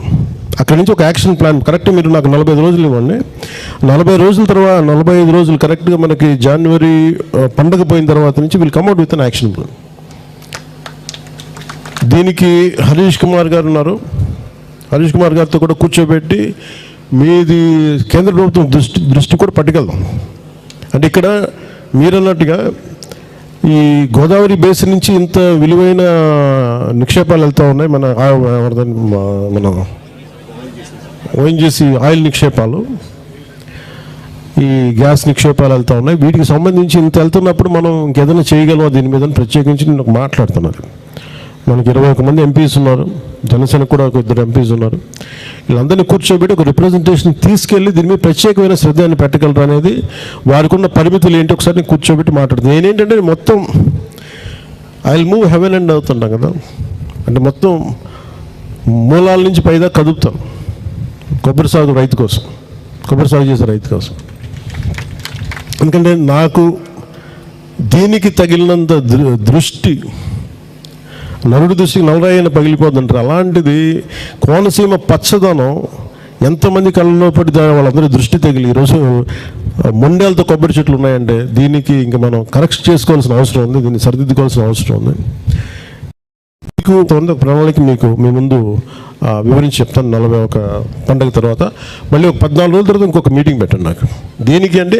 అక్కడి నుంచి ఒక యాక్షన్ ప్లాన్ కరెక్ట్ మీరు నాకు 45 రోజులు ఇవ్వండి. 40 రోజుల తర్వాత 45 రోజులు కరెక్ట్గా మనకి జనవరి పండగ పోయిన తర్వాత నుంచి will come out with an action plan. దీనికి హరీష్ కుమార్ గారు ఉన్నారు, హరీష్ కుమార్ గారితో కూడా కూర్చోబెట్టి మీది కేంద్ర ప్రభుత్వం దృష్టి కూడా పట్టుకెళ్దాం. అంటే ఇక్కడ మీరన్నట్టుగా ఈ గోదావరి బేసిన్ నుంచి ఇంత విలువైన నిక్షేపాలు వెళ్తూ ఉన్నాయి. మన ఓఎన్జీసీ ఆయిల్ నిక్షేపాలు, ఈ గ్యాస్ నిక్షేపాలు వెళ్తూ ఉన్నాయి. వీటికి సంబంధించి ఇంత వెళ్తున్నప్పుడు మనం ఇంకేదైనా చేయగలమా దీని మీద ప్రత్యేకించి నేను మాట్లాడుతున్నారు. మనకి 21 మంది ఎంపీస్ ఉన్నారు, జనసేన కూడా ఒక 2 ఎంపీస్ ఉన్నారు. వీళ్ళందరినీ కూర్చోబెట్టి ఒక రిప్రజెంటేషన్ తీసుకెళ్ళి దీని మీద ప్రత్యేకమైన శ్రద్ధని పెట్టగలరు అనేది, వారికి ఉన్న పరిమితులు ఏంటి ఒకసారి కూర్చోబెట్టి మాట్లాడుతుంది. నేనేంటంటే మొత్తం I will move heaven and అవుతుంటాం కదా, అంటే మొత్తం మూలాల నుంచి పైదా కదుపుతాం కొబ్బరి సాగు రైతు కోసం, కొబ్బరి సాగు చేసే రైతు కోసం. ఎందుకంటే నాకు దీనికి తగిలినంత దృష్టి, నరుడి దృష్టికి నవరాయన పగిలిపోతుంటారు. అలాంటిది కోనసీమ పచ్చదనం ఎంతమంది కళ్ళలో పడి వాళ్ళందరూ దృష్టి తగిలి ఈరోజు మొండేలతో కొబ్బరి చెట్లు ఉన్నాయంటే దీనికి ఇంకా మనం కరెక్ట్ చేసుకోవాల్సిన అవసరం ఉంది, దీన్ని సరిదిద్దుకోవాల్సిన అవసరం ఉంది. మీకు ప్రణాళిక మీకు మీ ముందు వివరించి చెప్తాను. 41 పండుగ తర్వాత మళ్ళీ ఒక 14 రోజుల తర్వాత ఇంకొక మీటింగ్ పెట్టండి నాకు. దేనికి అంటే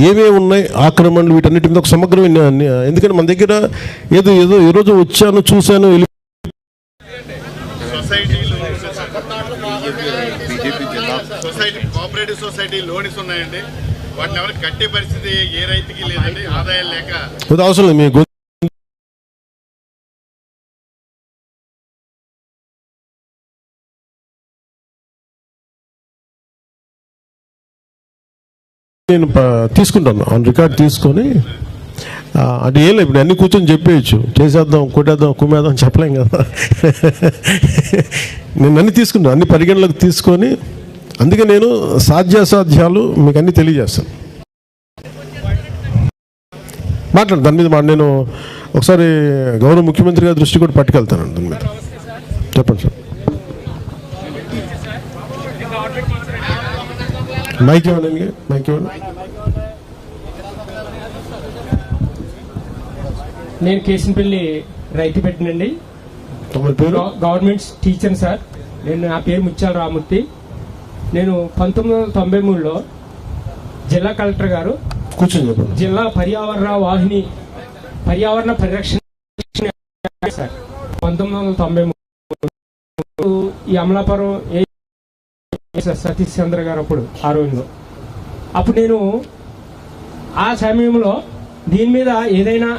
ఏమేమి ఉన్నాయి ఆక్రమణలు, వీటన్నిటి మీద ఒక సమగ్రమైన, ఎందుకంటే మన దగ్గర ఏదో ఈరోజు వచ్చాను చూశాను వెళ్ళి కోఆపరేటివ్ సొసైటీ లోన్స్ ఉన్నాయండి, వాటిని ఎవరికి కట్టే పరిస్థితి ఏ రైతుకి లేదండి, ఆదాయం లేక అవసరం లేదు. మీకు నేను తీసుకుంటాను ఆన్ రికార్డ్ తీసుకొని, అంటే ఏం లేదు ఇప్పుడు అన్ని కూర్చొని చెప్పేయచ్చు, చేసేద్దాం కొట్టేద్దాం కుమ్మేద్దాం చెప్పలేం కదా. నేను అన్ని తీసుకుంటాను, అన్ని పరిగణలోకి తీసుకొని, అందుకే నేను సాధ్యాసాధ్యాలు మీకు అన్నీ తెలియజేస్తాను. మాట్లాడు దాని మీద నేను ఒకసారి గౌరవ ముఖ్యమంత్రి గారి దృష్టి కూడా పట్టుకెళ్తానండి దాని మీద. చెప్పండి సార్. మైక్ ఇవ్వండి, మైక్ ఇవ్వండి. నేను కేసినపల్లి రైతు పెట్టినండి, గవర్నమెంట్ టీచర్ సార్. నా పేరు ముత్యాల రామూర్తి. నేను 1993లో జిల్లా కలెక్టర్ గారు జిల్లా పర్యావరణ పరిరక్షణ సార్ 1993 ఈ అమలాపురం సతీష్ చంద్ర గారు అప్పుడు ఆ రోజులో. అప్పుడు నేను ఆ సమయంలో దీని మీద ఏదైనా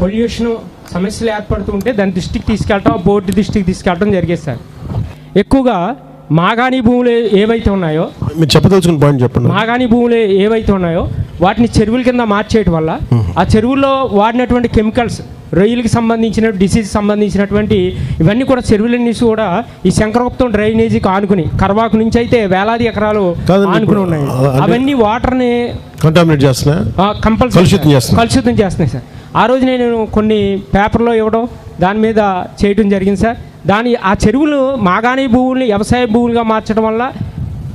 పొల్యూషన్ సమస్యలు ఏర్పడుతుంటే దాని దృష్టికి తీసుకెళ్ళటం, బోర్డు దృష్టికి తీసుకెళ్ళటం జరిగేది సార్. ఎక్కువగా మాగాణి భూములు ఏవైతే ఉన్నాయో, మీరు చెప్పదలుచుకున్న పాయింట్ చెప్పండి. మాగాణి భూములు ఏవైతే ఉన్నాయో వాటిని చెరువుల కింద మార్చేయటం వల్ల ఆ చెరువుల్లో వాడినటువంటి కెమికల్స్, రొయ్యలకి సంబంధించిన డిసీజ్ సంబంధించినటువంటి ఇవన్నీ కూడా చెరువుల నుంచి కూడా ఈ శంకరగుప్తం డ్రైనేజీకి ఆనుకుని, కర్వాకు నుంచి అయితే వేలాది ఎకరాలు ఆనుకుని ఉన్నాయి. అవన్నీ వాటర్ని కంటామినేట్ చేస్తున్నాయి, కలుషితం చేస్తున్నాయి సార్. ఆ రోజు నేను కొన్ని పేపర్లో ఇవ్వడం, దాని మీద చేయడం జరిగింది సార్. ఆ చెరువులు మాగాణి భూముల్ని వ్యవసాయ భూములుగా మార్చడం వల్ల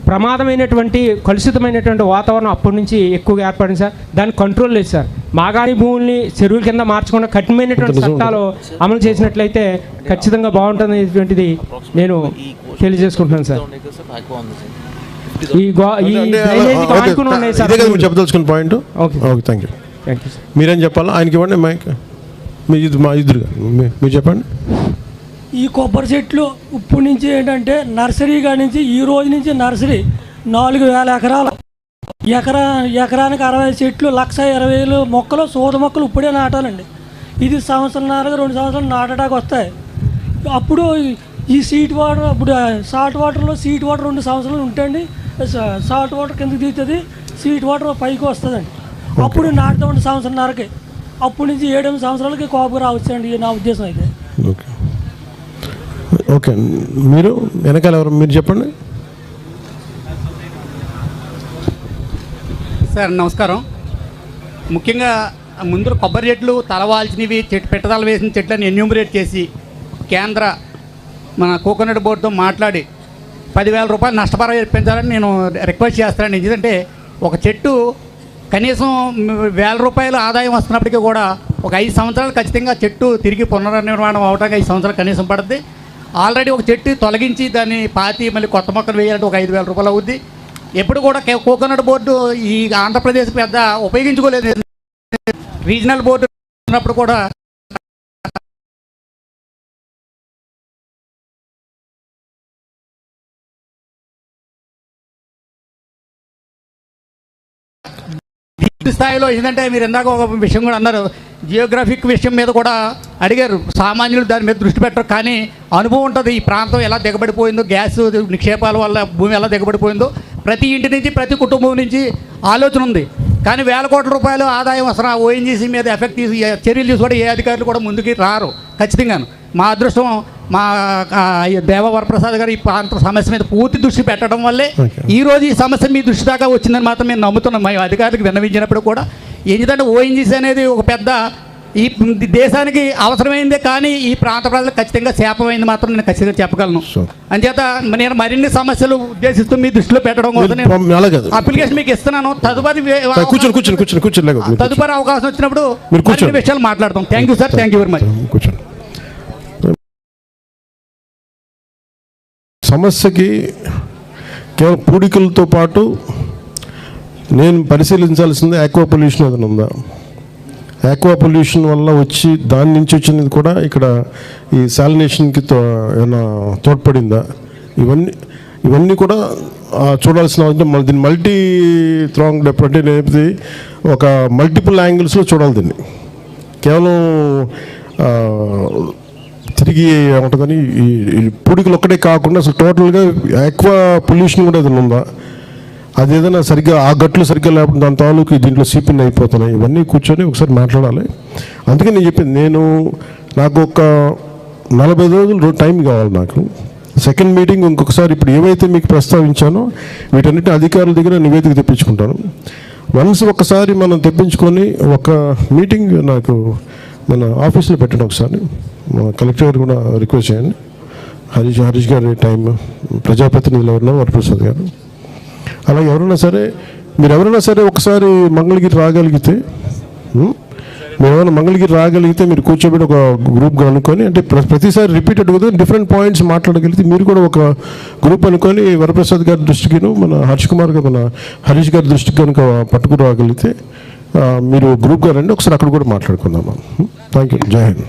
ప్రమాదమైనటువంటి కలుషితమైనటువంటి వాతావరణం అప్పటి నుంచి ఎక్కువగా ఏర్పడింది సార్. దాన్ని కంట్రోల్ లేదు సార్. మాగాణి భూముల్ని చెరువుల కింద మార్చకుండా కఠినమైనటువంటి చట్టాలు అమలు చేసినట్లయితే ఖచ్చితంగా బాగుంటుందనేటువంటిది నేను తెలియజేసుకుంటున్నాను సార్. చెప్పదలుచుకున్న పాయింట్. Okay, thank you. మీరేం చెప్పాలా? ఆయనకి ఇవ్వండి మైక్. మా ఇద్దరు మీరు చెప్పండి. ఈ కొబ్బరి చెట్లు ఇప్పుడు నుంచి ఏంటంటే నర్సరీ కాడి నుంచి ఈ రోజు నుంచి నర్సరీ 4,000 ఎకరాలు, ఎకరానికి 60 చెట్లు, 1,20,000 మొక్కలు, సోద మొక్కలు ఇప్పుడే నాటాలండి. ఇది సంవత్సరంన్నరగా 2 సంవత్సరాలు నాటడానికి వస్తాయి. అప్పుడు ఈ సీట్ వాటర్, ఇప్పుడు సాల్ట్ వాటర్లో సీట్ వాటర్ 2 సంవత్సరాలు ఉంటాయండి. సాల్ట్ వాటర్ కిందకి దిగుతుంది, సీట్ వాటర్ పైకి వస్తుందండి. అప్పుడు నాటుతామండి సంవత్సరంన్నరకి. అప్పటి నుంచి 7-8 సంవత్సరాలకి కాపు రావచ్చండి నా ఉద్దేశం అయితే. ఓకే, మీరు వెనకాల ఎవరు మీరు చెప్పండి. సార్ నమస్కారం. ముఖ్యంగా ముందు కొబ్బరి చెట్లు తలవాల్సినవి, పెట్టదల వేసిన చెట్లను ఎన్యూమరేట్ చేసి కేంద్ర మన కోకోనట్ బోర్డుతో మాట్లాడి 10,000 రూపాయలు నష్టపరిహారం పెంచాలని నేను రిక్వెస్ట్ చేస్తాను. ఎందుకంటే ఒక చెట్టు కనీసం 1,000 రూపాయలు ఆదాయం వస్తున్నప్పటికీ కూడా ఒక 5 సంవత్సరాలు ఖచ్చితంగా చెట్టు తిరిగి పునర్నిర్మాణం అవడానికి 5 సంవత్సరాలు కనీసం పడుతుంది. ఆల్రెడీ ఒక చెట్టు తొలగించి దాన్ని పాతి మళ్ళీ కొత్త మొక్కలు వేయాలంటే ఒక 5,000 రూపాయలు అవుద్ది. ఎప్పుడు కూడా కోకోనట్ బోర్డు ఈ ఆంధ్రప్రదేశ్ పెద్ద ఉపయోగించుకోలేదు. రీజనల్ బోర్డు ఉన్నప్పుడు కూడా స్థాయిలో ఏంటంటే మీరు ఇందాక ఒక విషయం కూడా అన్నారు, జియోగ్రఫిక్ విషయం మీద కూడా అడిగారు. సామాన్యులు దాని మీద దృష్టి పెట్టరు, కానీ అనుభవం ఉంటుంది. ఈ ప్రాంతం ఎలా దిగబడిపోయిందో, గ్యాస్ నిక్షేపాల వల్ల భూమి ఎలా దిగబడిపోయిందో ప్రతి ఇంటి నుంచి, ప్రతి కుటుంబం నుంచి ఆలోచన ఉంది. కానీ 1,000 కోట్ల రూపాయలు ఆదాయం అసలు ఓఎన్జీసీ మీద ఎఫెక్ట్ చర్యలు తీసుకోవడం ఏ అధికారులు కూడా ముందుకి రారు. ఖచ్చితంగాను మా అదృష్టం, మా దేవవరప్రసాద్ గారు ఈ ప్రాంత సమస్య మీద పూర్తి దృష్టి పెట్టడం వల్లే ఈరోజు ఈ సమస్య మీ దృష్టి దాకా వచ్చిందని మాత్రం మేము నమ్ముతున్నాం. మా అధికారులకు విన్నవించినప్పుడు కూడా ఎందుకంటే ఓఎన్జీసీ అనేది ఒక పెద్ద ఈ దేశానికి అవసరమైందే, కానీ ఈ ప్రాంత ప్రజలకు ఖచ్చితంగా శాపమైంది మాత్రం నేను ఖచ్చితంగా చెప్పగలను. అంచేత నేను మరిన్ని సమస్యలు ఉద్దేశిస్తూ మీ దృష్టిలో పెట్టడం కోసం అప్లికేషన్ మీకు ఇస్తున్నాను. తదుపరి అవకాశం వచ్చినప్పుడు అన్ని విషయాలు మాట్లాడతాం. Thank you sir, thank you very much. సమస్యకి కేవలం పూడికలతో పాటు నేను పరిశీలించాల్సింది ఆక్వా పొల్యూషన్ ఏదైనా ఉందా. ఆక్వా పొల్యూషన్ వల్ల వచ్చి దాని నుంచి వచ్చినది కూడా ఇక్కడ ఈ సాలినేషన్కి ఏమైనా తోడ్పడిందా, ఇవన్నీ కూడా చూడాల్సిన దీన్ని మల్టీ థ్రాంగ్ అంటే నేనేది ఒక మల్టిపుల్ యాంగిల్స్లో చూడాలి. దీన్ని కేవలం తిరిగి ఏముంటుందని ఈ పూడికలు ఒక్కటే కాకుండా అసలు టోటల్గా ఆక్వా పొల్యూషన్ కూడా ఏదైనా ఉందా, అది ఏదైనా సరిగ్గా ఆ గట్లు సరిగ్గా లేకపోతే దాని తాలూకు దీంట్లో సీపిన్ అయిపోతున్నాయి. ఇవన్నీ కూర్చొని ఒకసారి మాట్లాడాలి. అందుకే నేను చెప్పింది, నాకు ఒక 45 రోజులు టైం కావాలి. నాకు సెకండ్ మీటింగ్ ఇంకొకసారి ఇప్పుడు ఏవైతే మీకు ప్రస్తావించానో వీటన్నిటి అధికారుల దగ్గర నివేదిక తెప్పించుకుంటాను. వన్స్ ఒకసారి మనం తెప్పించుకొని ఒక మీటింగ్ నాకు మన ఆఫీస్లో పెట్టండి ఒకసారి. మా కలెక్టర్ గారు కూడా రిక్వెస్ట్ చేయండి. హరీష్ గారి టైం, ప్రజాప్రతినిధులు ఎవరన్నా వరప్రసాద్ గారు, అలాగే ఎవరైనా సరే మీరు ఎవరైనా సరే ఒకసారి మంగళగిరి రాగలిగితే, మీరు ఏమైనా మంగళగిరి రాగలిగితే మీరు కూర్చోబెట్టి ఒక గ్రూప్గా అనుకొని, అంటే ప్రతిసారి రిపీటెడ్ కదా డిఫరెంట్ పాయింట్స్ మాట్లాడగలిగితే మీరు కూడా ఒక గ్రూప్ అనుకొని వరప్రసాద్ గారి దృష్టికిను మన హరీష్ గారి దృష్టికి కనుక పట్టుకు రాగలిగితే మీరు గ్రూప్గా రండి, ఒకసారి అక్కడ కూడా మాట్లాడుకుందాం. Thank you. జై హింద్.